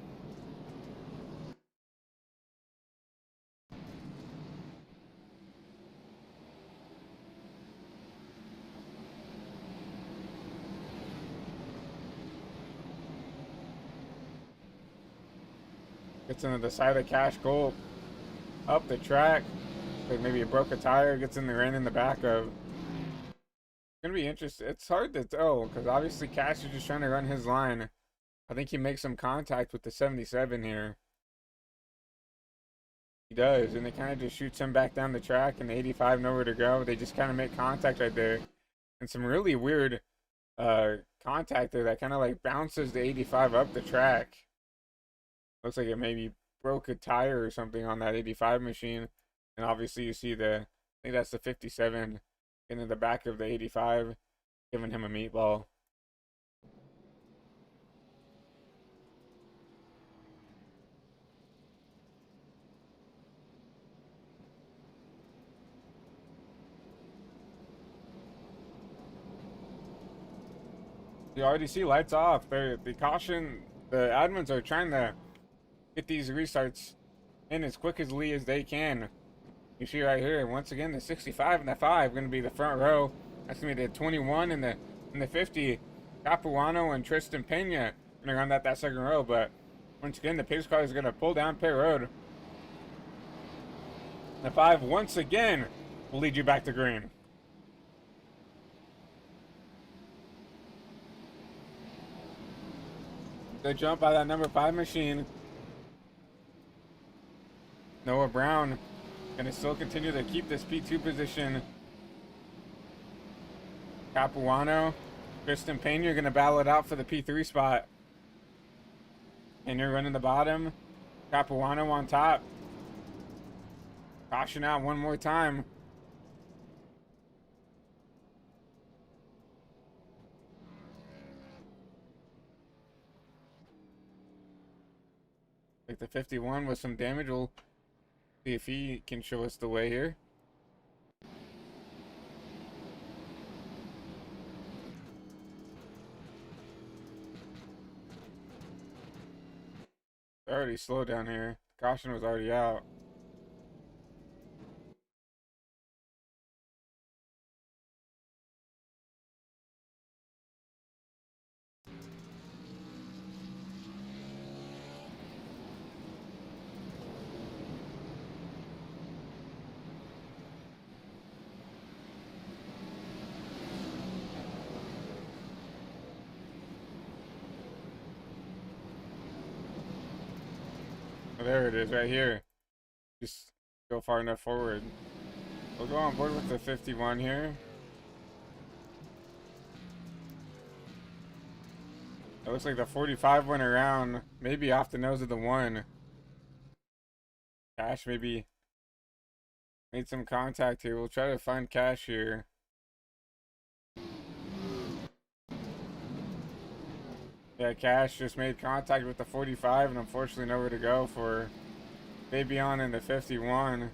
Speaker 1: Gets into the side of Cash Gold. Up the track. Like maybe it broke a tire, gets in the ran in the back of. Gonna be interesting. It's hard to tell because obviously Cash is just trying to run his line. I think he makes some contact with the 77 here. He does, and it kind of just shoots him back down the track, and the 85 nowhere to go. They just kind of make contact right there, and some really weird contact there that kind of like bounces the 85 up the track. Looks like it maybe broke a tire or something on that 85 machine, and obviously you see I think that's the 57. Into the back of the 85, giving him a meatball. You already see lights off. The caution, the admins are trying to get these restarts in as quickly as they can. You see right here, once again, the 65 and the 5 going to be the front row. That's going to be the 21 and the 50. Capuano and Tristan Pena going to run that second row. But once again, the pace car is going to pull down pit road. The 5 once again will lead you back to green. Good jump by that number 5 machine. Noah Brown going to still continue to keep this P2 position. Capuano, Tristan Pena are going to battle it out for the P3 spot. And you're running the bottom. Capuano on top. Caution out one more time. Like the 51 with some damage. We'll see if he can show us the way here. Already slow down here. Caution was already out. Oh, there it is right here. Just go far enough forward. We'll go on board with the 51 here. It looks like the 45 went around, maybe off the nose of the 1. Cash maybe made some contact here. We'll try to find Cash here. Yeah, Cash just made contact with the 45 and unfortunately nowhere to go for Fabian in the 51.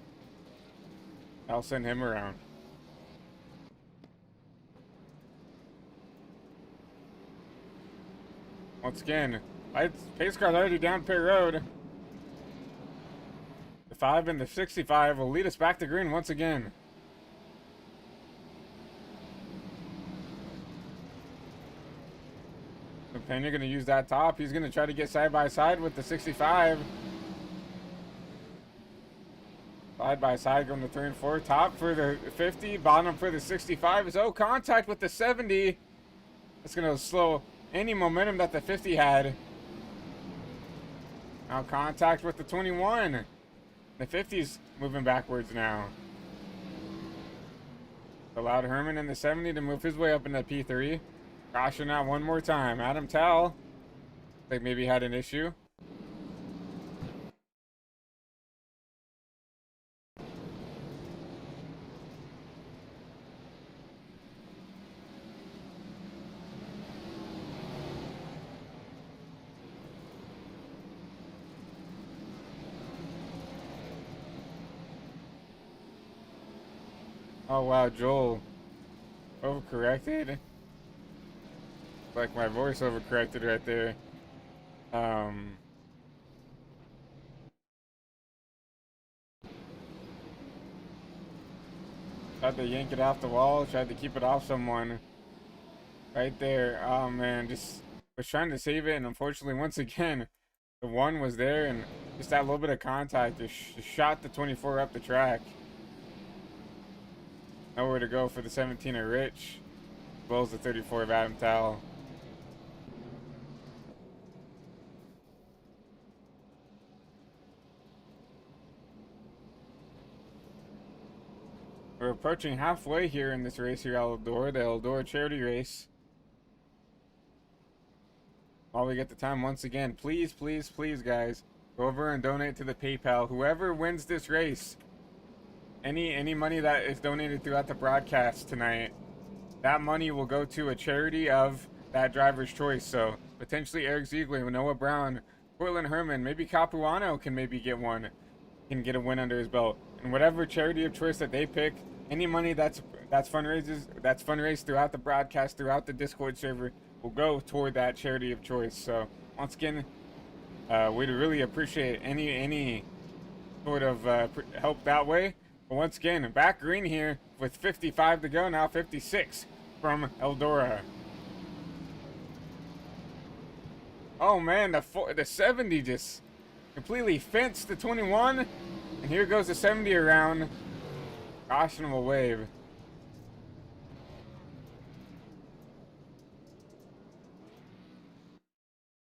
Speaker 1: I'll send him around. Once again, pace car's already down pit road. The 5 and the 65 will lead us back to green once again. Pena going to use that top. He's going to try to get side by side with the 65. Side by side going to 3 and 4. Top for the 50. Bottom for the 65. So contact with the 70. It's going to slow any momentum that the 50 had. Now contact with the 21. The 50's moving backwards now. Allowed Herman in the 70 to move his way up into P3. Caution out one more time. Adam Tell. Like maybe had an issue. Oh wow, Joel overcorrected. Like my voice overcorrected right there. Tried to yank it off the wall, tried to keep it off someone. Right there. Oh man, just was trying to save it, and unfortunately once again the 1 was there and just that little bit of contact just shot the 24 up the track. Nowhere to go for the 17 of Rich, as well as the 34 of Adam Towle. We're approaching halfway here in this race here at Eldora, the Eldora charity race. While we get the time once again, please, please, please, guys, go over and donate to the PayPal. Whoever wins this race, any money that is donated throughout the broadcast tonight, that money will go to a charity of that driver's choice. So potentially Eric Ziegler, Noah Brown, Portland Herman, maybe Capuano can maybe get one, can get a win under his belt. And whatever charity of choice that they pick, any money that's fundraised throughout the broadcast, throughout the Discord server, will go toward that charity of choice. So once again, we'd really appreciate any sort of help that way. But once again, back green here with 55 to go, now 56 from Eldora. Oh man, the 70 just completely fenced the 21, and here goes the 70 around. Caution will wave.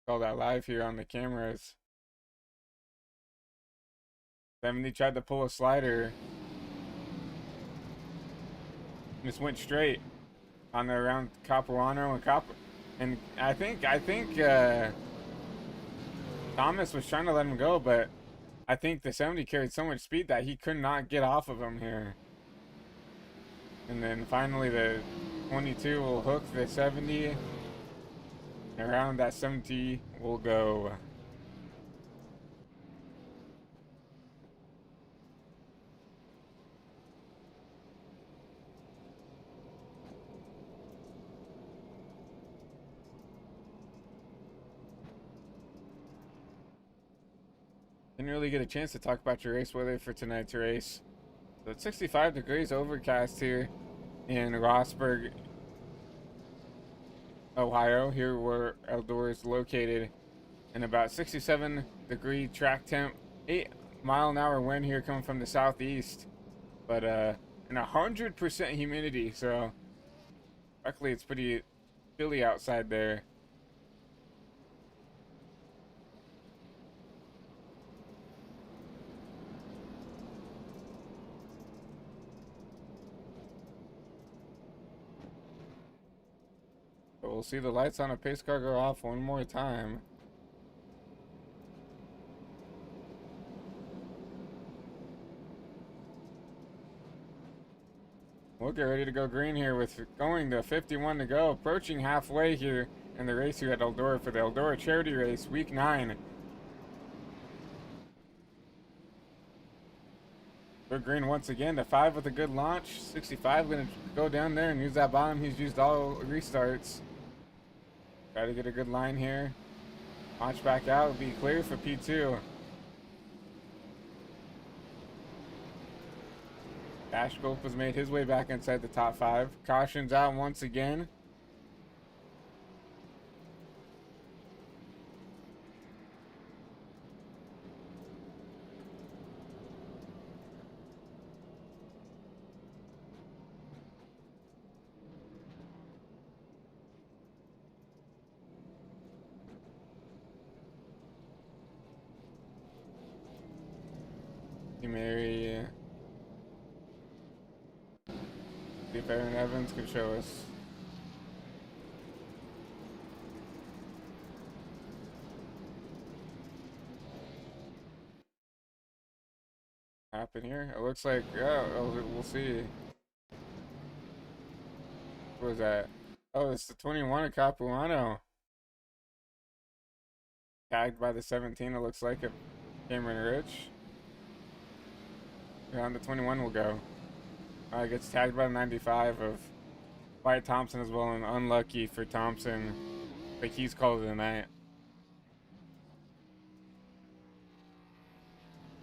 Speaker 1: Saw that live here on the cameras. 70 tried to pull a slider. Just went straight on the around Capuano and I think Thomas was trying to let him go, but I think the 70 carried so much speed that he could not get off of him here. And then finally the 22 will hook the 70. Around that 70 will go. Didn't really get a chance to talk about your race weather for tonight's race. So it's 65 degrees overcast here in Rossburg, Ohio, here where Eldora is located, and about 67-degree track temp, 8-mile-an-hour wind here coming from the southeast, but and 100% humidity, so luckily it's pretty chilly outside there. But we'll see the lights on a pace car go off one more time. We'll get ready to go green here with going to 51 to go, approaching halfway here in the race here at Eldora for the Eldora Charity Race, Week 9. Go green once again, the 5 with a good launch. 65 going to go down there and use that bottom. He's used all restarts. Try to get a good line here. Launch back out, be clear for P2. Ashgold has made his way back inside the top 5. Cautions out once again. Mary. See if Aaron Evans can show us. Happen here? It looks like, yeah, we'll see. What was that? Oh, it's the 21 of Capuano. Tagged by the 17, it looks like, of Cameron Rich. Around the 21 will go. Gets tagged by the 95 of Wyatt Thompson as well, and unlucky for Thompson. Like he's called it a night.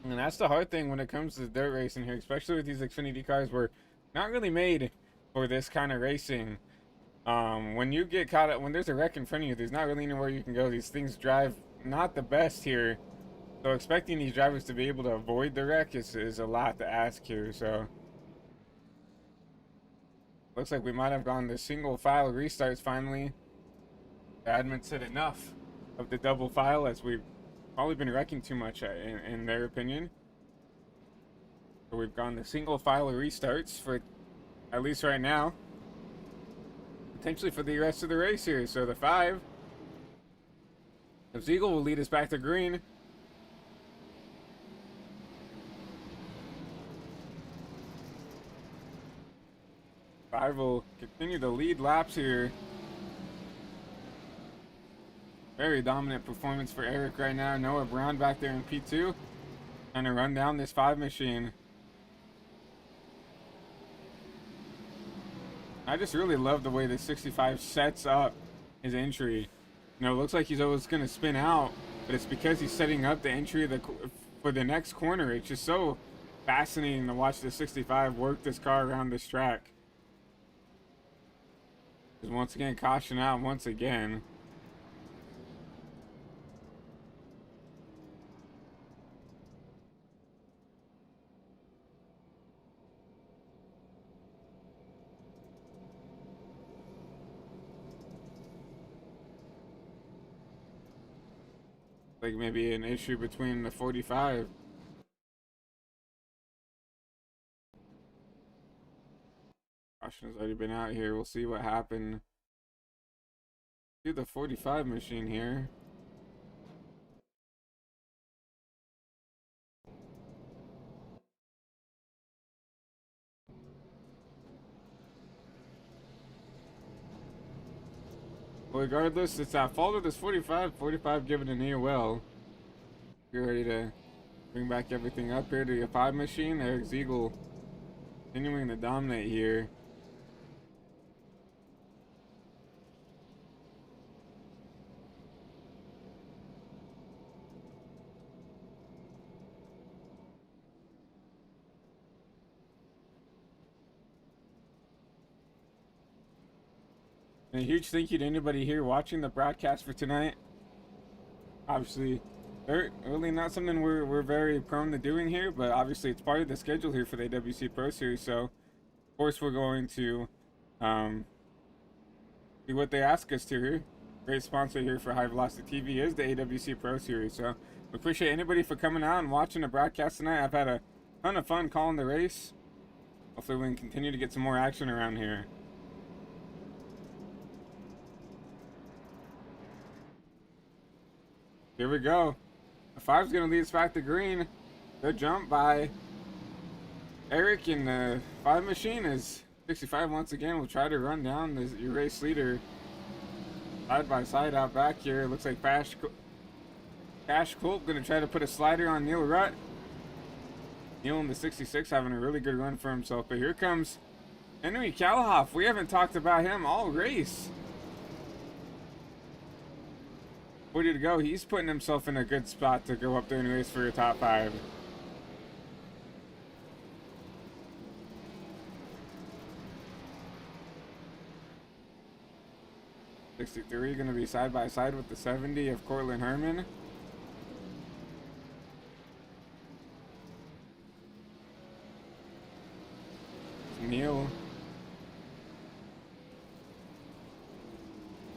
Speaker 1: And that's the hard thing when it comes to dirt racing here, especially with these Xfinity cars. We're not really made for this kind of racing. When you get caught up, when there's a wreck in front of you, there's not really anywhere you can go. These things drive not the best here. So expecting these drivers to be able to avoid the wreck is a lot to ask here. So looks like we might have gone to single file restarts finally. The admin said enough of the double file, as we've probably been wrecking too much in their opinion. So we've gone to single file restarts for at least right now. Potentially for the rest of the race here. So the 5 of Ziegel will lead us back to green. Five will continue to lead laps here. Very dominant performance for Eric right now. Noah Brown back there in P2. Trying to run down this 5 machine. I just really love the way the 65 sets up his entry. You know, it looks like he's always going to spin out, but it's because he's setting up the entry for the next corner. It's just so fascinating to watch the 65 work this car around this track. Just once again, caution out once again. Like maybe an issue between the 45. Caution has already been out here. We'll see what happened to the 45 machine here. But regardless, it's that fault of this 45. 45 giving an ear well. You're ready to bring back everything up here to your 5 machine. Eric Ziegel continuing to dominate here. And a huge thank you to anybody here watching the broadcast for tonight. Obviously, really not something we're very prone to doing here, but obviously it's part of the schedule here for the AWC Pro Series. So, of course, we're going to do what they ask us to here. Great sponsor here for High Velocity TV is the AWC Pro Series. So, we appreciate anybody for coming out and watching the broadcast tonight. I've had a ton of fun calling the race. Hopefully, we can continue to get some more action around here. Here we go. The 5's going to lead us back to green. Good jump by Eric, and the 5 machine is 65 once again. We'll try to run down your race leader side by side out back here. Looks like Cash Culp going to try to put a slider on Neil Rutt. Neil in the 66 having a really good run for himself. But here comes Henry Kalahoff. We haven't talked about him all race. 40 to go. He's putting himself in a good spot to go up there and race for a top 5. '63 going to be side by side with the 70 of Cortland Herman. Neil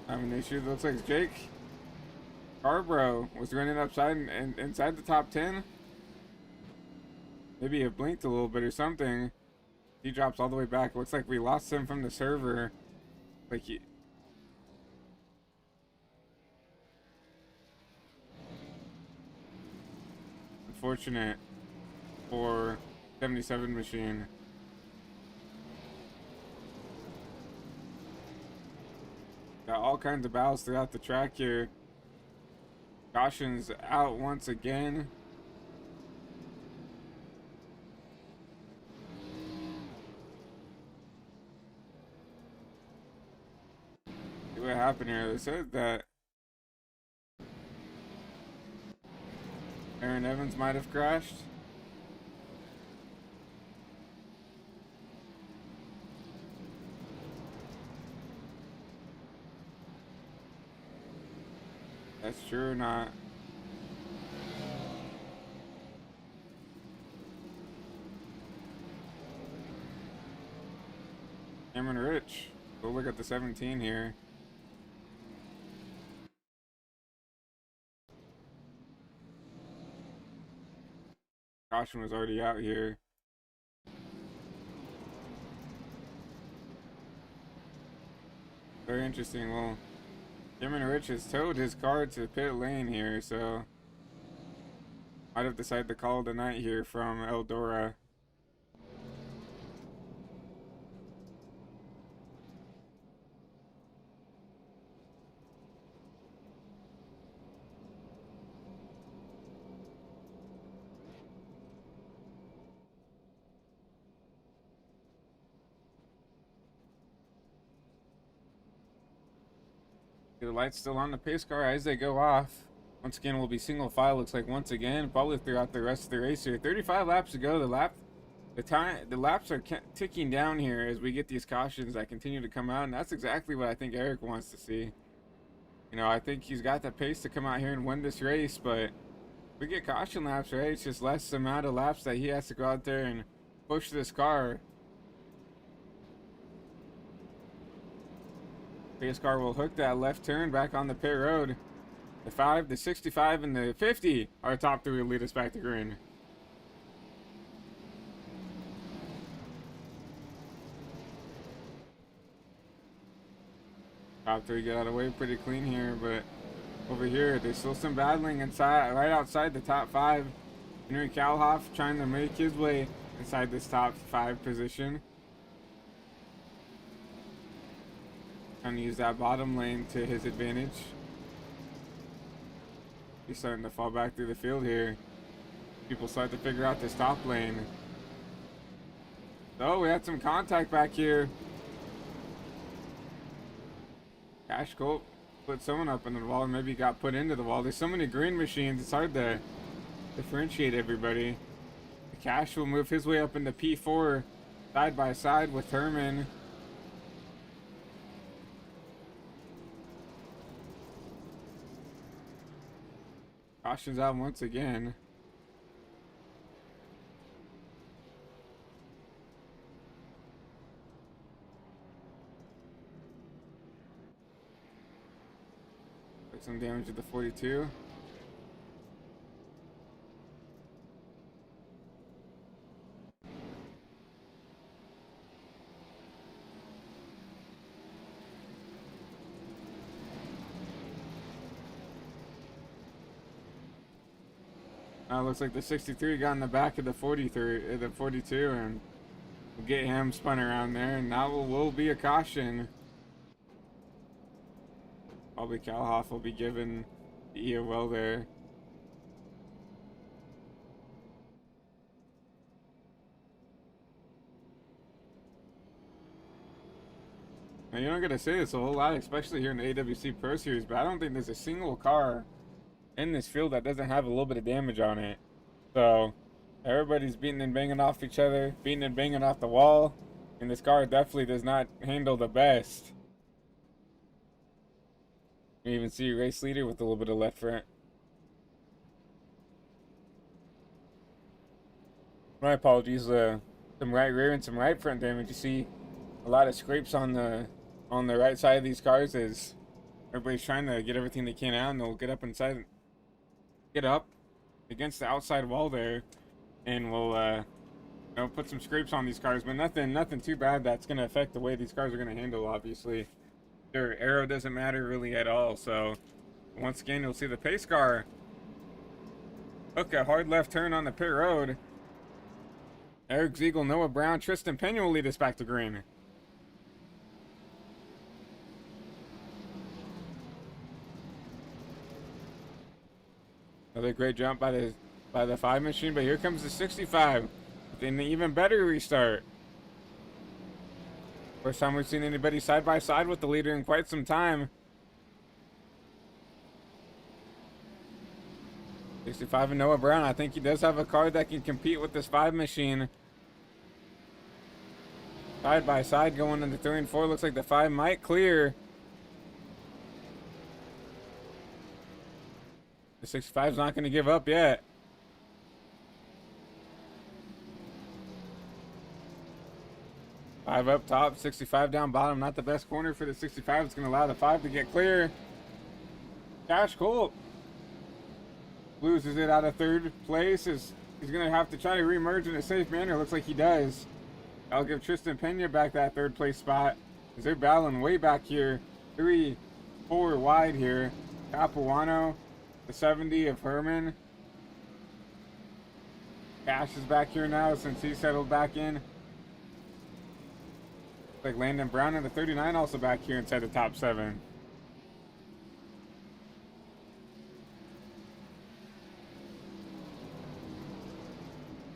Speaker 1: having an issue. Looks like Jake Carbro was running upside and inside the top 10. Maybe it blinked a little bit or something. He drops all the way back. Looks like we lost him from the server. Like he... Unfortunate for 77 machine. Got all kinds of battles throughout the track here. Caution's out once again. See what happened here. They said that Aaron Evans might have crashed. That's true or not? Cameron Rich. Go look at the 17 here. Caution was already out here. Very interesting. Well, Cameron Rich has towed his car to pit lane here, so might have decided to call it a night here from Eldora. The lights still on the pace car as they go off. Once again, we'll be single file. Looks like once again, probably throughout the rest of the race here. 35 laps to go. The laps are ticking down here as we get these cautions that continue to come out, and that's exactly what I think Eric wants to see. You know, I think he's got the pace to come out here and win this race, but if we get caution laps, right? It's just less amount of laps that he has to go out there and push this car. Pace car will hook that left turn back on the pit road. The 5, the 65, and the 50 are top 3 will lead us back to green. Top 3 get out of the way pretty clean here, but over here there's still some battling inside, right outside the top 5. Henry Kalhoff trying to make his way inside this top 5 position. Trying to use that bottom lane to his advantage. He's starting to fall back through the field here. People start to figure out this top lane. Oh, we had some contact back here. Cash Colt put someone up in the wall, or maybe got put into the wall. There's so many green machines, it's hard to differentiate everybody. The Cash will move his way up into P4 side by side with Herman. Caution's out once again. Took some damage to the 42. Looks like the 63 got in the back of the 43, the 42, and we'll get him spun around there, and that will be a caution. Probably Kalhoff will be given the EOL there. Now, you're not going to say this a whole lot, especially here in the AWC Pro Series, but I don't think there's a single car in this field that doesn't have a little bit of damage on it. So everybody's beating and banging off each other, beating and banging off the wall, and this car definitely does not handle the best. You even see race leader with a little bit of left front. My apologies. Some right rear and some right front damage. You see a lot of scrapes on the right side of these cars as everybody's trying to get everything they can out, and they'll get up inside, get up against the outside wall there, and we'll put some scrapes on these cars, but nothing too bad that's going to affect the way these cars are going to handle. Obviously their aero doesn't matter really at all. So once again, you'll see the pace car hook a hard left turn on the pit road. Eric Ziegel, Noah Brown, Tristan Pena will lead us back to green. Another great jump by the 5 machine, but here comes the 65 with an even better restart. First time we've seen anybody side by side with the leader in quite some time. 65 and Noah Brown. I think he does have a car that can compete with this 5 machine. Side by side going into 3 and 4. Looks like the 5 might clear. The 65's not going to give up yet. Five up top, 65 down bottom. Not the best corner for the 65. It's going to allow the 5 to get clear. Cash Colt loses it out of 3rd place. He's going to have to try to reemerge in a safe manner. Looks like he does. I'll give Tristan Pena back that 3rd place spot, because they're battling way back here. 3, 4 wide here. Capuano, the 70 of Herman. Cash is back here now since he settled back in. Looks like Landon Brown and the 39 also back here inside the top 7.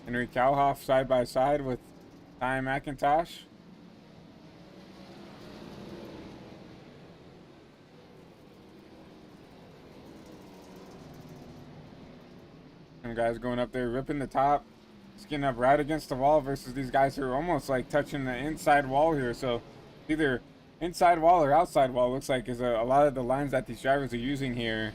Speaker 1: Henry Kalhoff side by side with Ty McIntosh. And guys going up there ripping the top, skinning up right against the wall versus these guys who are almost like touching the inside wall here. So either inside wall or outside wall looks like is a lot of the lines that these drivers are using here.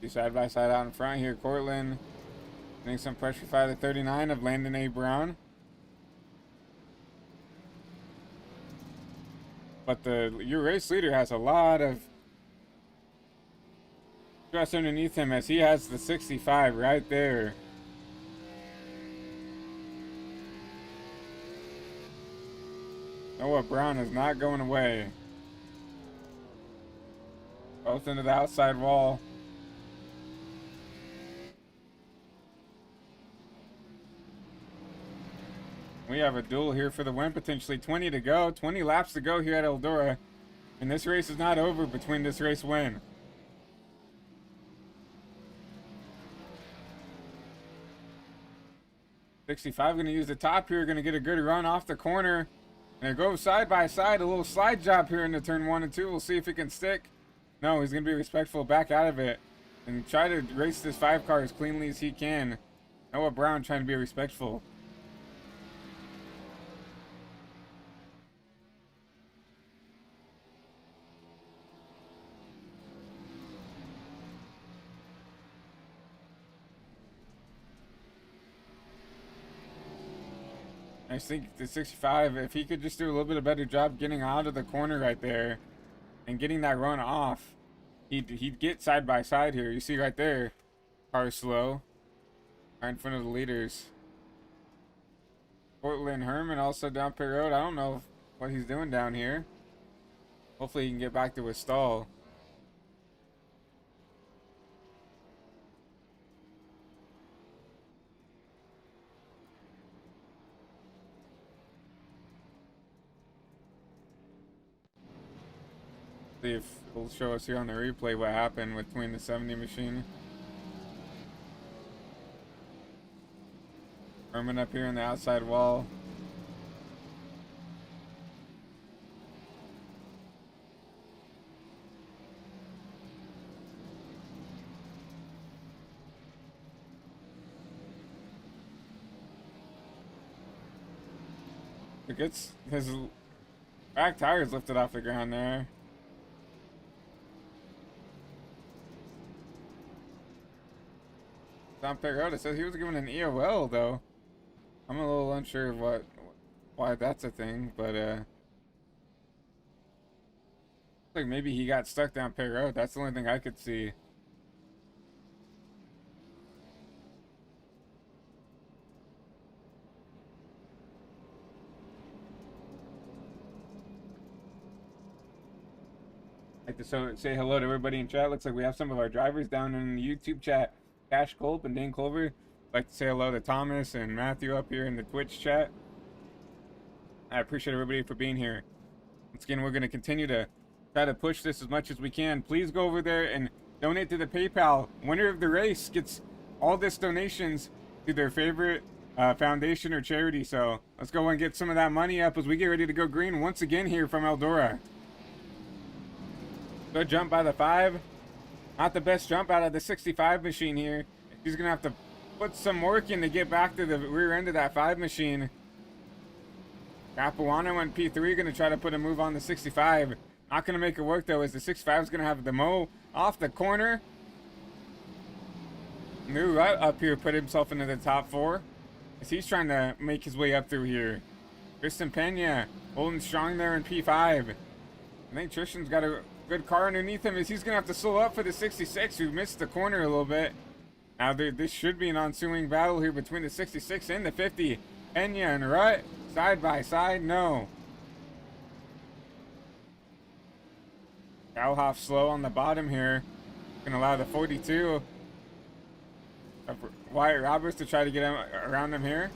Speaker 1: Side by side out in front here, Cortland getting some pressure by the 39 of Landon A. Brown. But your race leader has a lot of stress underneath him as he has the 65 right there. Noah Brown is not going away. Both into the outside wall. We have a duel here for the win, potentially 20 to go, 20 laps to go here at Eldora. And this race is not over between this race win. '65 going to use the top here, going to get a good run off the corner. And they go side by side, a little slide job here into turn 1 and 2. We'll see if he can stick. No, he's going to be respectful, back out of it. And try to race this 5 car as cleanly as he can. Noah Brown trying to be respectful. I think the 65, if he could just do a little bit of better job getting out of the corner right there and getting that run off, he'd get side by side here. You see right there, car slow, right in front of the leaders. Portland Herman also down pit road. I don't know what he's doing down here. Hopefully he can get back to his stall. See if it'll show us here on the replay what happened between the 70 machine. Herman up here on the outside wall. It gets his back tires lifted off the ground there. On pit road, it says he was given an EOL though. I'm a little unsure of why that's a thing, but like maybe he got stuck down pit road. That's the only thing I could see. I'd like to say hello to everybody in chat. Looks like we have some of our drivers down in the YouTube chat. Cash Culp and Dane Clover. I'd like to say hello to Thomas and Matthew up here in the Twitch chat. I appreciate everybody for being here. Once again, we're going to continue to try to push this as much as we can. Please go over there and donate to the PayPal. Winner of the race gets all this donations to their favorite foundation or charity. So let's go and get some of that money up as we get ready to go green once again here from Eldora. Good jump by the 5. Not the best jump out of the 65 machine here. He's going to have to put some work in to get back to the rear end of that 5 machine. Capuano and P3 going to try to put a move on the 65. Not going to make it work though, as the 65 is going to have the mow off the corner. New right up here, put himself into the top 4 as he's trying to make his way up through here. Tristan Pena holding strong there in P5. I think Tristan's got a good car underneath him as he's going to have to slow up for the 66 who missed the corner a little bit. Now this should be an ensuing battle here between the 66 and the 50. Pena and Rut side by side, no. Galhoff slow on the bottom here. Gonna allow the 42 of Wyatt Roberts to try to get him around him here.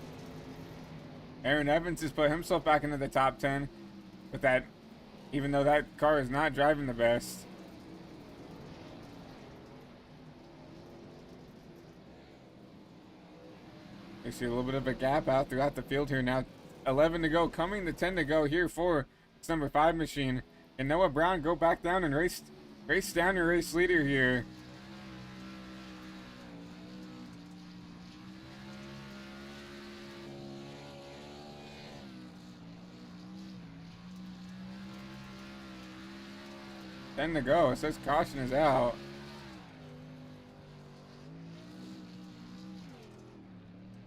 Speaker 1: Aaron Evans has put himself back into the top 10 with that, even though that car is not driving the best. You see a little bit of a gap out throughout the field here now. 11 to go, coming to 10 to go here for this number 5 machine. And Noah Brown go back down and race down your race leader here. Ten to go. It says caution is out.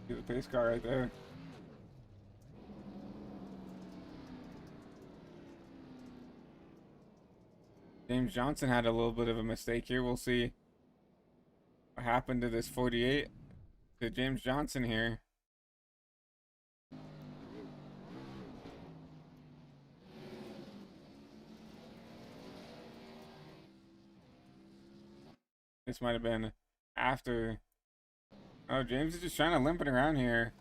Speaker 1: See the pace car right there. James Johnson had a little bit of a mistake here. We'll see what happened to this 48 to James Johnson here. This might have been after. Oh, James is just trying to limp it around here.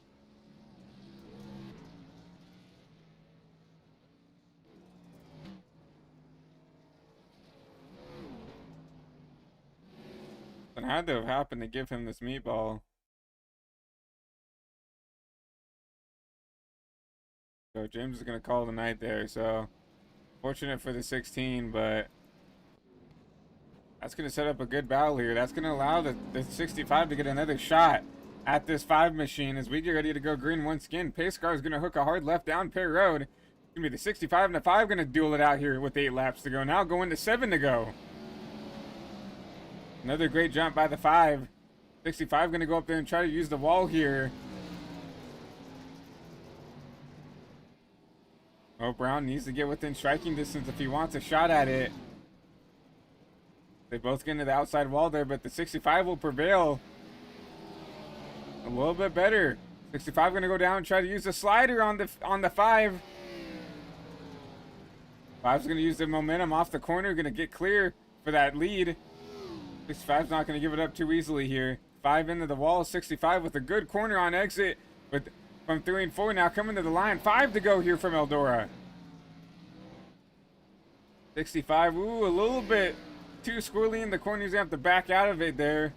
Speaker 1: had to have happened to give him this meatball. So James is going to call the night there. So fortunate for the 16, but that's going to set up a good battle here. That's going to allow the 65 to get another shot at this 5 machine as we get ready to go green once again. Pace car is going to hook a hard left down Perry Road. It's going to be the 65 and the 5 going to duel it out here with 8 laps to go. Now going to 7 to go. Another great jump by the 5. 65 going to go up there and try to use the wall here. Oh, Brown needs to get within striking distance if he wants a shot at it. They both get into the outside wall there, but the 65 will prevail. A little bit better. 65 going to go down and try to use the slider on the 5. 5's going to use the momentum off the corner, going to get clear for that lead. 65's not going to give it up too easily here. 5 into the wall, 65 with a good corner on exit, but from 3 and 4 now coming to the line. 5 to go here from Eldora. 65, ooh, a little bit too squirrely in the corner. He's going to have to back out of it there.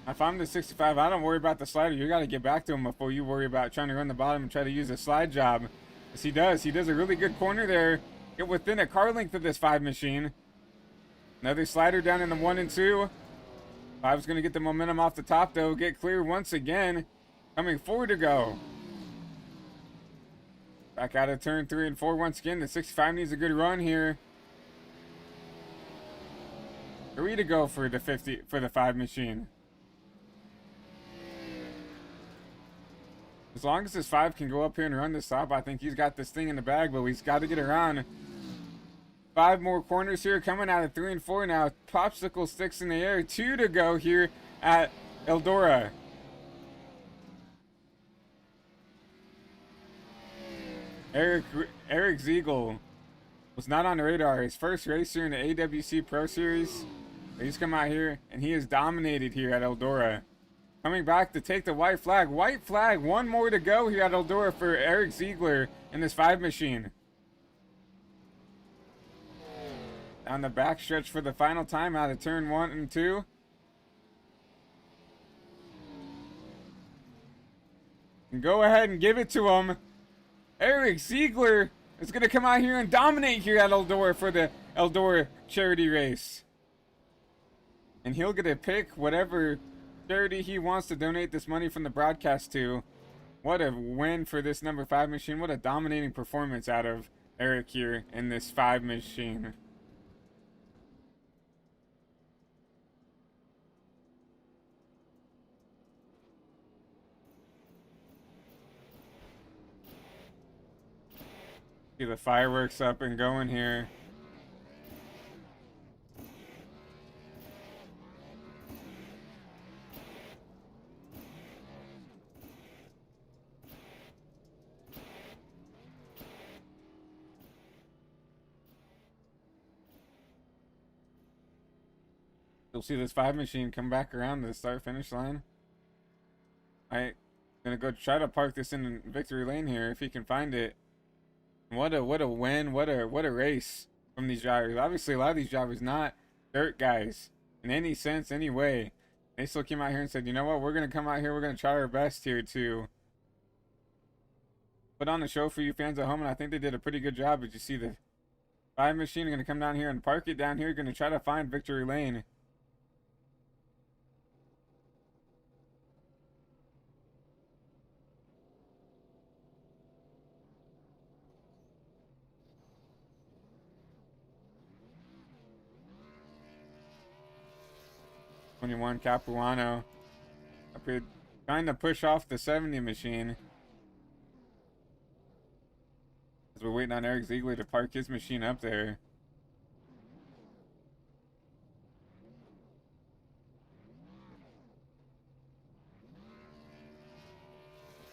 Speaker 1: If I'm the 65, I don't worry about the slider. You got to get back to him before you worry about trying to run the bottom and try to use a slide job. Yes, he does. He does a really good corner there. Get within a car length of this 5 machine. Another slider down in the 1 and 2. 5's going to get the momentum off the top, though. Get clear once again. Coming 4 to go. Back out of turn 3 and 4 once again. The 65 needs a good run here. 3 to go for the 50 for the 5 machine. As long as this 5 can go up here and run this stop, I think he's got this thing in the bag, but he's got to get around. 5 more corners here coming out of 3 and 4 now. Popsicle sticks in the air. 2 to go here at Eldora. Eric Ziegel was not on the radar. His first race here in the AWC Pro Series. He's come out here and he is dominated here at Eldora. Coming back to take the white flag. White flag, 1 more to go here at Eldora for Eric Ziegler in this 5 machine. Down the back stretch for the final time out of turn 1 and 2. And go ahead and give it to him. Eric Ziegler is going to come out here and dominate here at Eldora for the Eldora charity race. And he'll get to pick whatever charity he wants to donate this money from the broadcast to. What a win for this number 5 machine. What a dominating performance out of Eric here in this 5 machine. See the fireworks up and going here. You'll see this 5 machine come back around the start finish line. I'm gonna go try to park this in victory lane here if he can find it. What a win, what a race from these drivers. Obviously a lot of these drivers not dirt guys in any sense, any way. They still came out here and said, you know what, we're gonna come out here, we're gonna try our best here to put on the show for you fans at home, and I think they did a pretty good job. But you see the 5 machine are gonna come down here and park it down here, gonna try to find victory lane. Capuano up here trying to push off the 70 machine as we're waiting on Eric Ziegler to park his machine up there.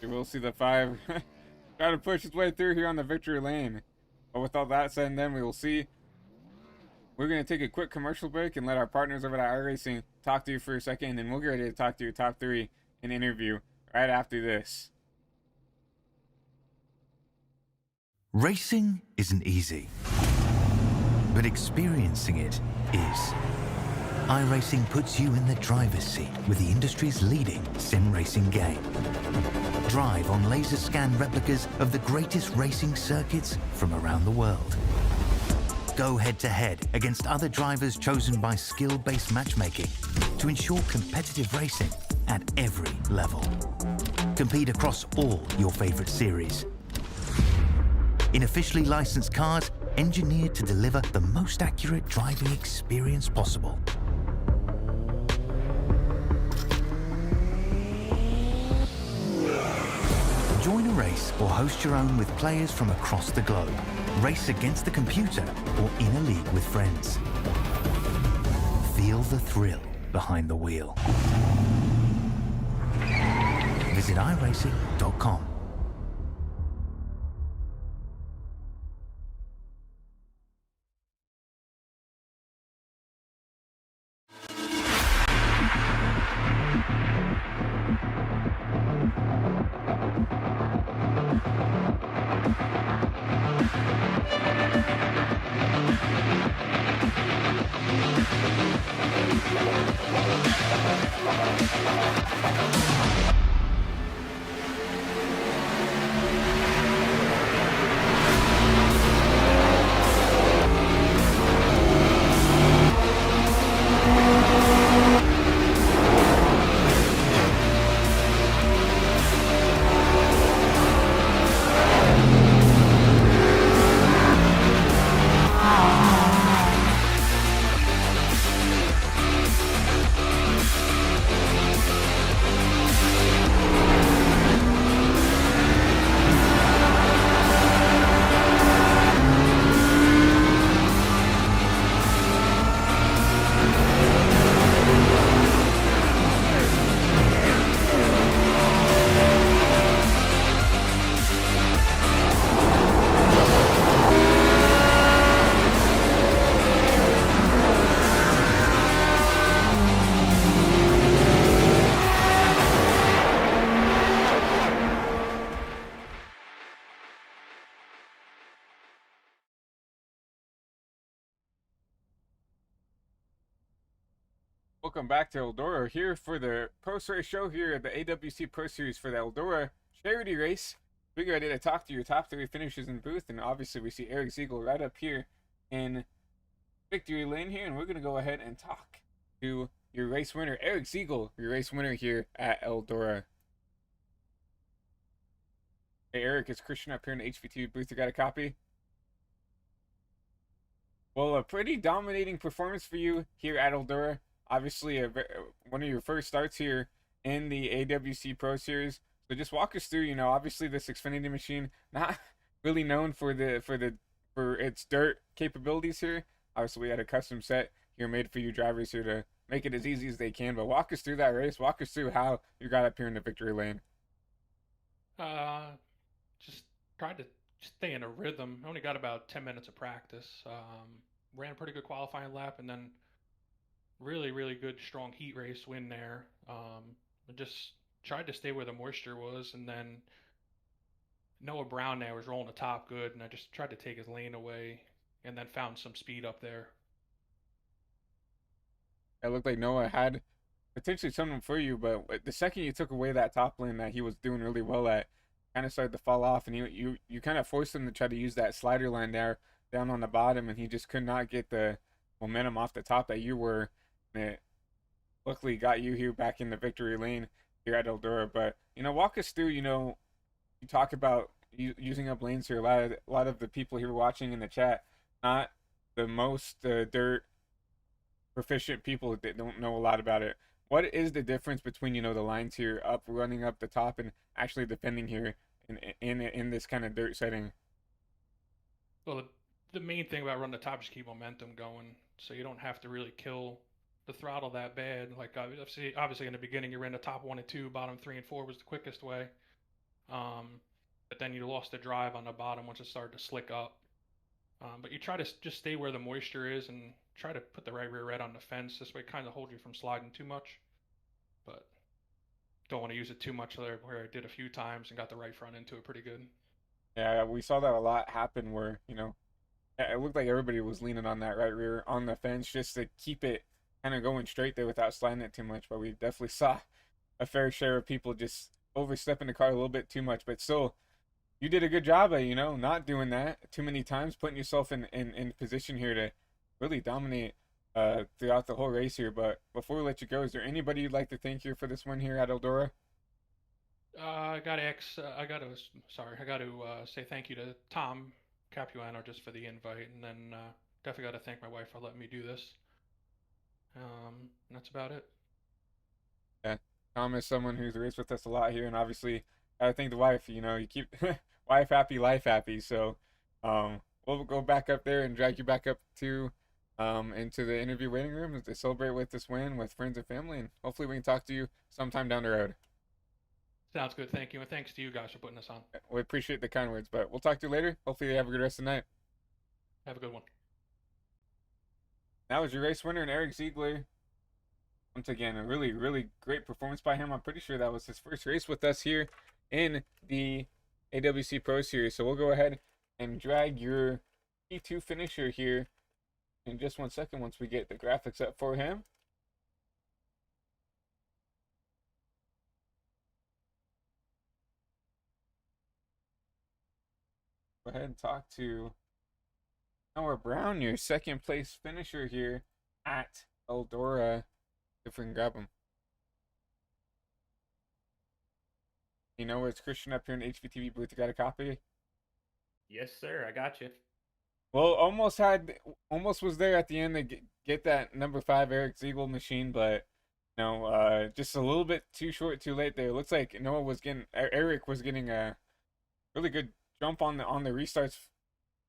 Speaker 1: You will see the 5 try to push his way through here on the victory lane. But with all that said and done, we will see. We're going to take a quick commercial break and let our partners over at iRacing talk to you for a second, and then we'll get ready to talk to your top 3 and interview right after this.
Speaker 2: Racing isn't easy, but experiencing it is. iRacing puts you in the driver's seat with the industry's leading sim racing game. Drive on laser scan replicas of the greatest racing circuits from around the world. Go head-to-head against other drivers chosen by skill-based matchmaking to ensure competitive racing at every level. Compete across all your favorite series. In officially licensed cars, engineered to deliver the most accurate driving experience possible. Join a race or host your own with players from across the globe. Race against the computer or in a league with friends. Feel the thrill behind the wheel. Visit iRacing.com.
Speaker 1: Welcome back to Eldora, here for the Pro Series show here at the AWC Pro Series for the Eldora charity race. We get ready to talk to your top 3 finishers in the booth, and obviously we see Eric Ziegel right up here in victory lane here, and we're going to go ahead and talk to your race winner, Eric Ziegel, your race winner here at Eldora. Hey Eric, it's Christian up here in the HVT booth. You got a copy? Well, a pretty dominating performance for you here at Eldora. Obviously, one of your first starts here in the AWC Pro Series. So just walk us through. Obviously this Xfinity machine, not really known for its dirt capabilities here. Obviously, we had a custom set here made for you drivers here to make it as easy as they can. But walk us through that race. Walk us through how you got up here in the victory lane.
Speaker 3: Just tried to stay in a rhythm. I only got about 10 minutes of practice. Ran a pretty good qualifying lap, and then really, really good, strong heat race win there. I just tried to stay where the moisture was, and then Noah Brown there was rolling the top good, and I just tried to take his lane away, and then found some speed up there.
Speaker 1: It looked like Noah had potentially something for you, but the second you took away that top lane that he was doing really well at, kind of started to fall off, and you kind of forced him to try to use that slider line there down on the bottom, and he just could not get the momentum off the top that you were. And it luckily got you here back in the victory lane here at Eldora. But walk us through. You talk about using up lanes here. A lot of the people here watching in the chat, not the most dirt proficient people that don't know a lot about it. What is the difference between the lines here running up the top and actually defending here in this kind of dirt setting?
Speaker 3: Well, the main thing about running the top is keep momentum going, so you don't have to really kill the throttle that bad. Like obviously in the beginning you ran the top 1 and 2, bottom 3 and 4 was the quickest way. But then you lost the drive on the bottom once it started to slick up. But you try to just stay where the moisture is and try to put the right rear end on the fence. This way, kind of hold you from sliding too much. But don't want to use it too much there, where I did a few times and got the right front into it pretty good.
Speaker 1: Yeah, we saw that a lot happen where it looked like everybody was leaning on that right rear on the fence just to keep it kind of going straight there without sliding it too much. But we definitely saw a fair share of people just overstepping the car a little bit too much. But still, you did a good job of, not doing that too many times, putting yourself in position here to really dominate throughout the whole race here. But before we let you go, is there anybody you'd like to thank here for this win here at Eldora?
Speaker 3: I got I got to say thank you to Tom Capuano just for the invite, and then definitely got to thank my wife for letting me do this. And that's about it.
Speaker 1: Yeah, Tom is someone who's raced with us a lot here, and obviously, I think the wife, you keep wife happy, life happy. So, we'll go back up there and drag you back up to, into the interview waiting room to celebrate with this win with friends and family, and hopefully we can talk to you sometime down the road.
Speaker 3: Sounds good. Thank you, and thanks to you guys for putting this on.
Speaker 1: We appreciate the kind words, but we'll talk to you later. Hopefully, you have a good rest of the night.
Speaker 3: Have a good one.
Speaker 1: That was your race winner, and Eric Ziegler. Once again, a really, really great performance by him. I'm pretty sure that was his first race with us here in the AWC Pro Series. So we'll go ahead and drag your P2 finisher here in just 1 second once we get the graphics up for him. Go ahead and talk to Noah Brown, your second place finisher here at Eldora. If we can grab him. It's Christian up here in the HVTV booth. You got a copy?
Speaker 4: Yes, sir. I got you.
Speaker 1: Well, almost was there at the end to get that number 5 Eric Ziegler machine, but just a little bit too short, too late there. It looks like Eric was getting a really good jump on the restarts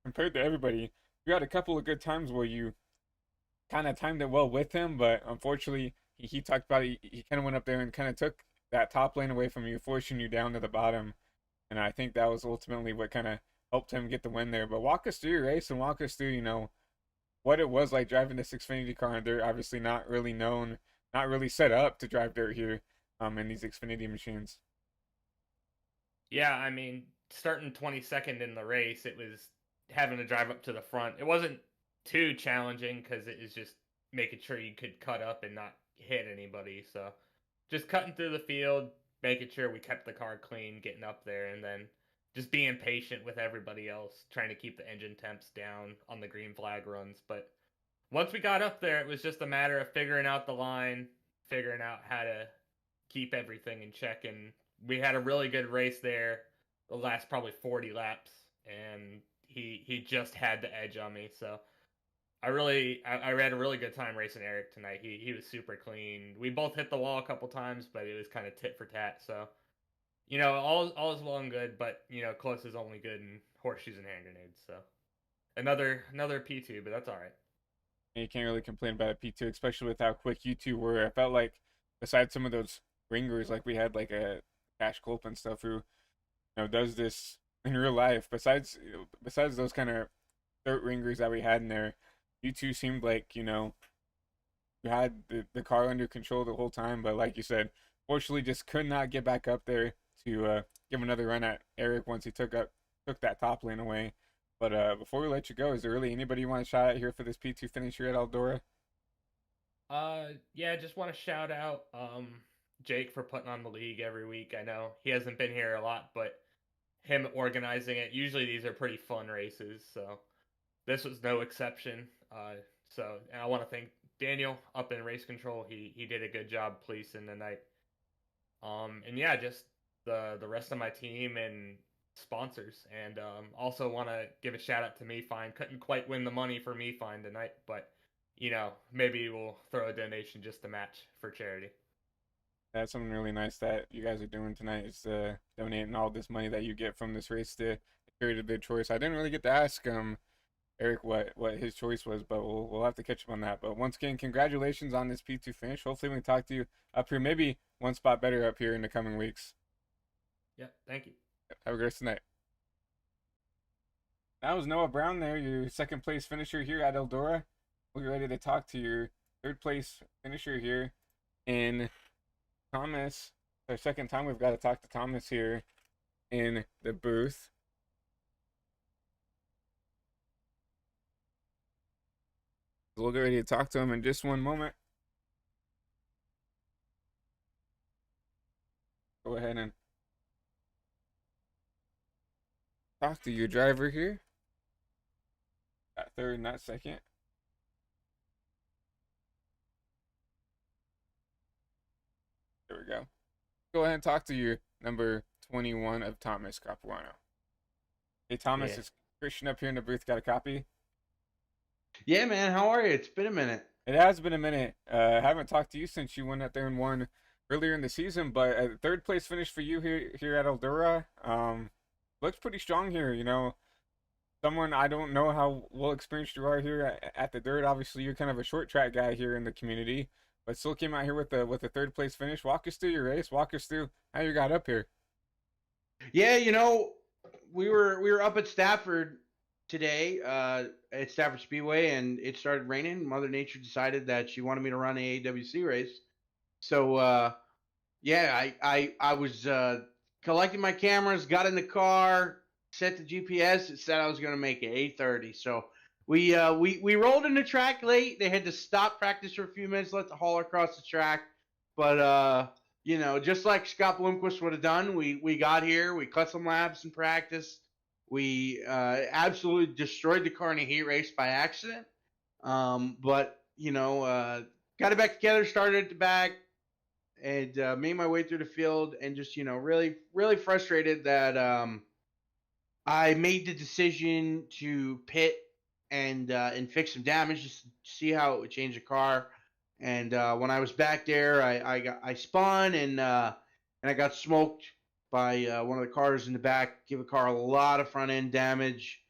Speaker 1: compared to everybody. You had a couple of good times where you kind of timed it well with him, but unfortunately, he talked about it. He kind of went up there and kind of took that top lane away from you, forcing you down to the bottom. And I think that was ultimately what kind of helped him get the win there. But walk us through your race and walk us through, what it was like driving this Xfinity car. And they're obviously not really known, not really set up to drive dirt here in these Xfinity machines.
Speaker 4: Yeah, I mean, starting 22nd in the race, it was having to drive up to the front. It wasn't too challenging because it was just making sure you could cut up and not hit anybody. So just cutting through the field, making sure we kept the car clean, getting up there, and then just being patient with everybody else, trying to keep the engine temps down on the green flag runs. But once we got up there, it was just a matter of figuring out the line, figuring out how to keep everything in check. And we had a really good race there the last probably 40 laps, and he just had the edge on me. So I had a really good time racing Eric tonight. He was super clean. We both hit the wall a couple times, but it was kind of tit for tat. So, all is well and good, but close is only good in horseshoes and hand grenades. So, another P2, but that's all right.
Speaker 1: And you can't really complain about a P2, especially with how quick you two were. I felt like besides some of those ringers, like we had like a Cash Culp and stuff who, does this in real life. Besides those kind of dirt ringers that we had in there. You two seemed like, you had the car under control the whole time, but like you said, fortunately just could not get back up there to give another run at Eric once he took that top lane away. But before we let you go, is there really anybody you want to shout out here for this P2 finish here at Eldora?
Speaker 4: Yeah, just want to shout out Jake for putting on the league every week. I know he hasn't been here a lot, but him organizing it. Usually these are pretty fun races, so this was no exception. And I want to thank Daniel up in race control. He did a good job policing the night. And yeah, just the rest of my team and sponsors. And also want to give a shout out to MeFine. Couldn't quite win the money for MeFine tonight, but maybe we'll throw a donation just to match for charity.
Speaker 1: That's something really nice that you guys are doing tonight, is donating all this money that you get from this race to charity of their choice. I didn't really get to ask Eric what his choice was, but we'll have to catch up on that. But once again, congratulations on this P2 finish. Hopefully we can talk to you up here, maybe one spot better up here in the coming weeks.
Speaker 4: Yeah, thank you.
Speaker 1: Have a great night. That was Noah Brown there, your second place finisher here at Eldora. We'll get ready to talk to your third place finisher here in Thomas. Our second time we've got to talk to Thomas here in the booth. we'll get ready to talk to him in just one moment. Go ahead and talk to your driver here. Not third, not second. There we go. Go ahead and talk to your number 21 of Thomas Capuano. Hey, Thomas,
Speaker 5: Yeah.
Speaker 1: is Christian up here in the booth got a copy?
Speaker 5: Yeah, man. How are you? It's been a minute.
Speaker 1: It has been a minute. I haven't talked to you since you went out there and won earlier in the season, but a third place finish for you here at Eldora. Looks pretty strong here. You know, someone I don't know how well experienced you are here at the dirt. Obviously, you're kind of a short track guy here in the community, but still came out here with a third place finish. Walk us through your race. Walk us through how you got up here.
Speaker 5: Yeah, we were up at Stafford today at Stafford Speedway, and it started raining. Mother Nature decided that she wanted me to run a AWC race. So yeah, I was collecting my cameras, got in the car, set the GPS. It said I was going to make it 8:30. So we rolled in the track late. They had to stop practice for a few minutes, let the hauler cross the track. But just like Scott Bloomquist would have done, we got here, we cut some laps in practice. We absolutely destroyed the car in a heat race by accident. But got it back together, started at the back, and made my way through the field, and just really really frustrated that I made the decision to pit and fix some damage, just to see how it would change the car. And when I was back there, I spun and I got smoked by one of the cars in the back. Give the car a lot of front end damage,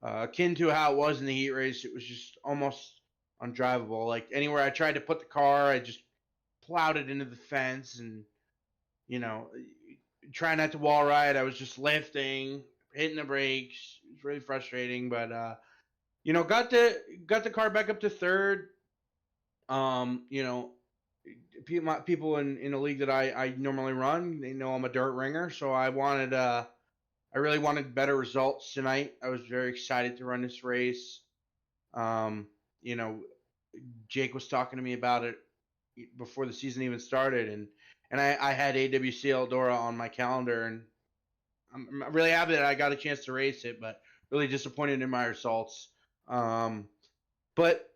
Speaker 5: akin to how it was in the heat race. It was just almost undrivable. Like anywhere I tried to put the car, I just plowed it into the fence, and trying not to wall ride. I was just lifting, hitting the brakes. It was really frustrating, but got the car back up to third. People in the league that I normally run, they know I'm a dirt ringer, so I really wanted better results tonight. I was very excited to run this race. Jake was talking to me about it before the season even started, and I had AWC Eldora on my calendar, and I'm really happy that I got a chance to race it, but really disappointed in my results. But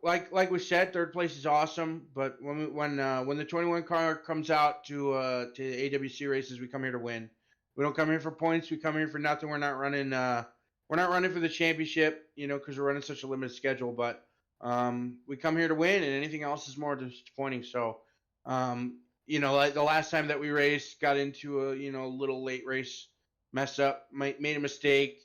Speaker 5: like we said, third place is awesome. But when the 21 car comes out to AWC races, we come here to win. We don't come here for points. We come here for nothing. We're not running. We're not running for the championship, because we're running such a limited schedule. But we come here to win, and anything else is more disappointing. So, like the last time that we raced, got into a little late race mess up, made a mistake,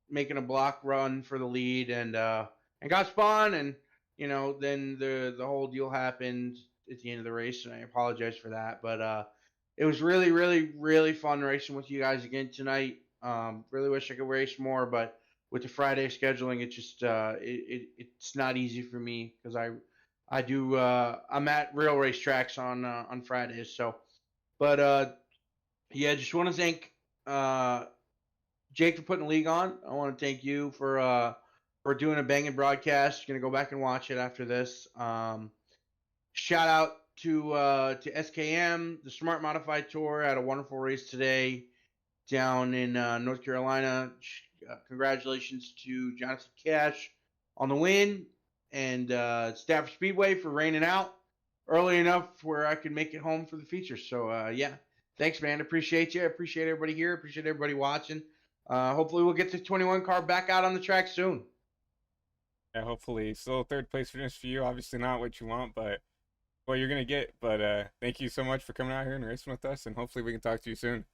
Speaker 5: making a block run for the lead, and got spun, and then the whole deal happened at the end of the race, and I apologize for that. But it was really, really, really fun racing with you guys again tonight. Really wish I could race more, but with the Friday scheduling, it just it's not easy for me, because I'm at real racetracks on Fridays. So, but yeah, just want to thank Jake for putting the league on. I want to thank you for doing a banging broadcast. Gonna go back and watch it after this. Shout out to SKM, the Smart Modified Tour. Had a wonderful race today down in North Carolina. Congratulations to Jonathan Cash on the win, and Stafford Speedway for raining out early enough where I could make it home for the feature. So yeah, thanks, man. Appreciate you. Appreciate everybody here. Appreciate everybody watching. Hopefully we'll get the 21 car back out on the track soon.
Speaker 1: Yeah, hopefully. Still third place finish for you. Obviously not what you want, but what you're going to get. But thank you so much for coming out here and racing with us, and hopefully we can talk to you soon.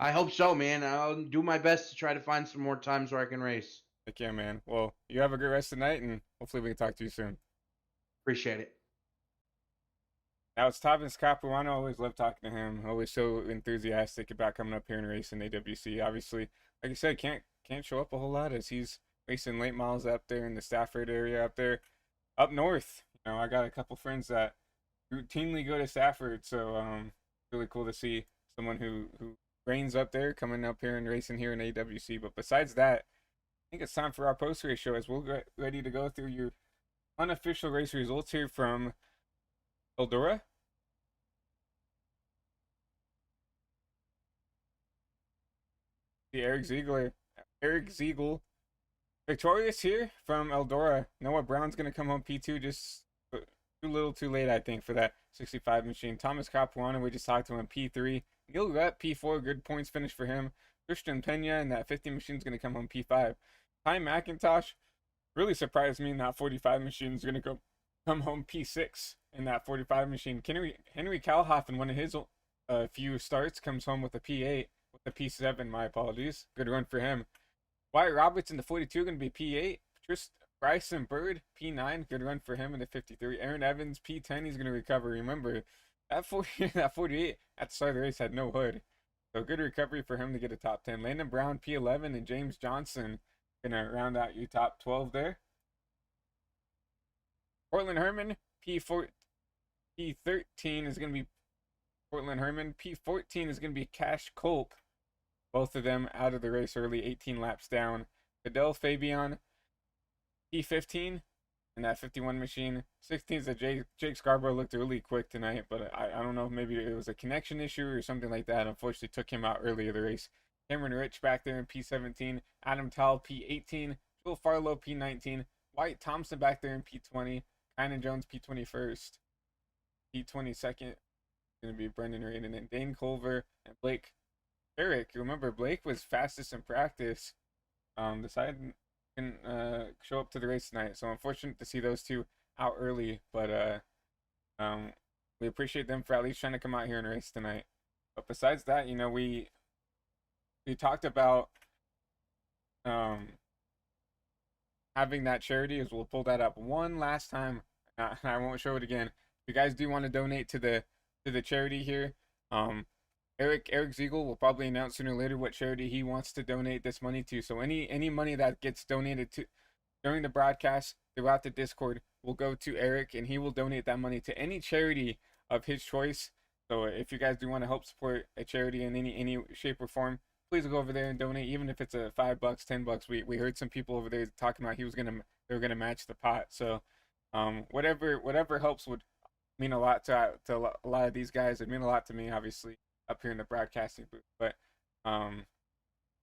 Speaker 5: I hope so, man. I'll do my best to try to find some more times where I can race.
Speaker 1: Heck yeah, man. Well, you have a great rest of the night, and hopefully we can talk to you soon.
Speaker 5: Appreciate it.
Speaker 1: Now it's Thomas Capuano. Always love talking to him. Always so enthusiastic about coming up here and racing AWC. Obviously, like I said, can't show up a whole lot as he's racing late models up there in the Stafford area up there, up north. I got a couple friends that routinely go to Stafford, so really cool to see someone who reigns up there coming up here and racing here in AWC. But besides that, think it's time for our post-race show as we'll get ready to go through your unofficial race results here from Eldora. The Eric Ziegler, victorious here from Eldora. Noah Brown's going to come home P2, just too little too late, I think, for that 65 machine. Thomas Capuano, we just talked to him, P3. Neil Rep, P4, good points finish for him. Christian Pena and that 50 machine is going to come home P5. Ty McIntosh really surprised me in that 45 machine is going to come home P6 in that 45 machine. Henry Calhoff, one of his few starts, comes home with a P8, with a P7, my apologies. Good run for him. Wyatt Roberts in the 42 going to be P8. Bryson Bird, P9, good run for him in the 53. Aaron Evans, P10, he's going to recover. Remember, that 48 at the start of the race had no hood. So good recovery for him to get a top 10. Landon Brown, P11, and James Johnson going to round out your top 12 there. Portland Herman, P13 is going to be Portland Herman. P14 is going to be Cash Culp. Both of them out of the race early, 18 laps down. Fidel Fabian, P15 in that 51 machine. 16 is that Jake Scarborough looked really quick tonight, but I don't know if maybe it was a connection issue or something like that. Unfortunately, took him out early of the race. Cameron Rich back there in P17. Adam Towle, P18. Joel Farlow, P19. White Thompson back there in P20. Kynan Jones, P21st. P22nd going to be Brendan Reed, and then Dane Culver and Blake Eric. Remember, Blake was fastest in practice. Decided can show up to the race tonight, so unfortunate to see those two out early, but we appreciate them for at least trying to come out here and race tonight. But besides that, you know, we talked about having that charity, as we'll pull that up one last time. I won't show it again. If you guys do want to donate to the charity here, Eric Ziegler will probably announce sooner or later what charity he wants to donate this money to. So any money that gets donated to during the broadcast throughout the Discord will go to Eric, and he will donate that money to any charity of his choice. So if you guys do want to help support a charity in any shape or form, please go over there and donate, even if it's a $5, $10. We heard some people over there talking about they were gonna match the pot. So whatever helps would mean a lot to a lot of these guys. It'd mean a lot to me, obviously, up here in the broadcasting booth. But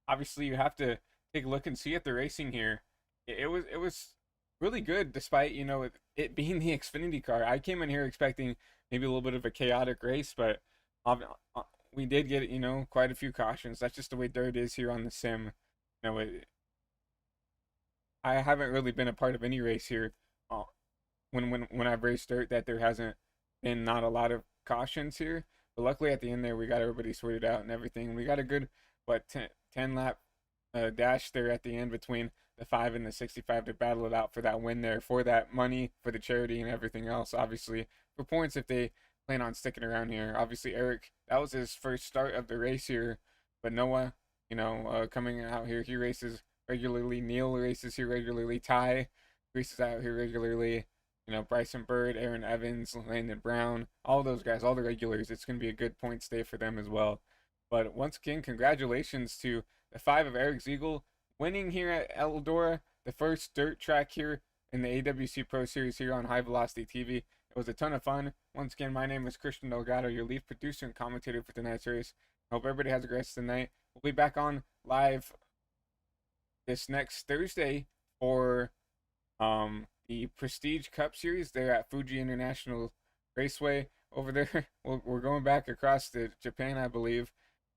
Speaker 1: obviously you have to take a look and see at the racing here. It was really good, despite, you know, it being the Xfinity car. I came in here expecting maybe a little bit of a chaotic race, but we did get, you know, quite a few cautions. That's just the way dirt is here on the sim. You know, I haven't really been a part of any race here when I've raced dirt that there hasn't been not a lot of cautions here. But luckily at the end there, we got everybody sorted out and everything. We got a good, 10 lap dash there at the end between the 5 and the 65 to battle it out for that win there, for that money, for the charity and everything else. Obviously, for points if they plan on sticking around here. Obviously, Eric, that was his first start of the race here. But Noah, you know, coming out here, he races regularly. Neil races here regularly. Ty races out here regularly. You know, Bryson Bird, Aaron Evans, Landon Brown, all those guys, all the regulars. It's going to be a good point stay for them as well. But once again, congratulations to the 5 of Eric Ziegler winning here at Eldora, the first dirt track here in the AWC Pro Series here on High Velocity TV. It was a ton of fun. Once again, my name is Christian Delgado, your lead producer and commentator for tonight's race. I hope everybody has a great rest of the night. We'll be back on live this next Thursday for the Prestige Cup Series there at Fuji International Raceway over there. We're going back across to Japan, I believe,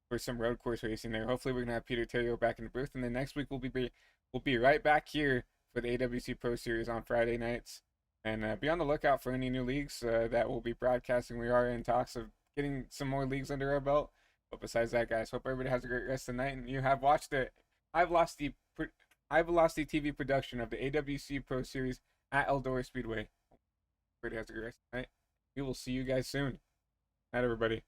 Speaker 1: for some road course racing there. Hopefully we're gonna have Peter Terrio back in the booth, and then next week we'll be right back here for the AWC Pro Series on Friday nights. And be on the lookout for any new leagues that we'll be broadcasting. We are in talks of getting some more leagues under our belt. But besides that, guys, hope everybody has a great rest of the night. And you have watched the High Velocity TV production of the AWC Pro Series at Eldora Speedway. Everybody has a great rest of the night. We will see you guys soon. Night, everybody.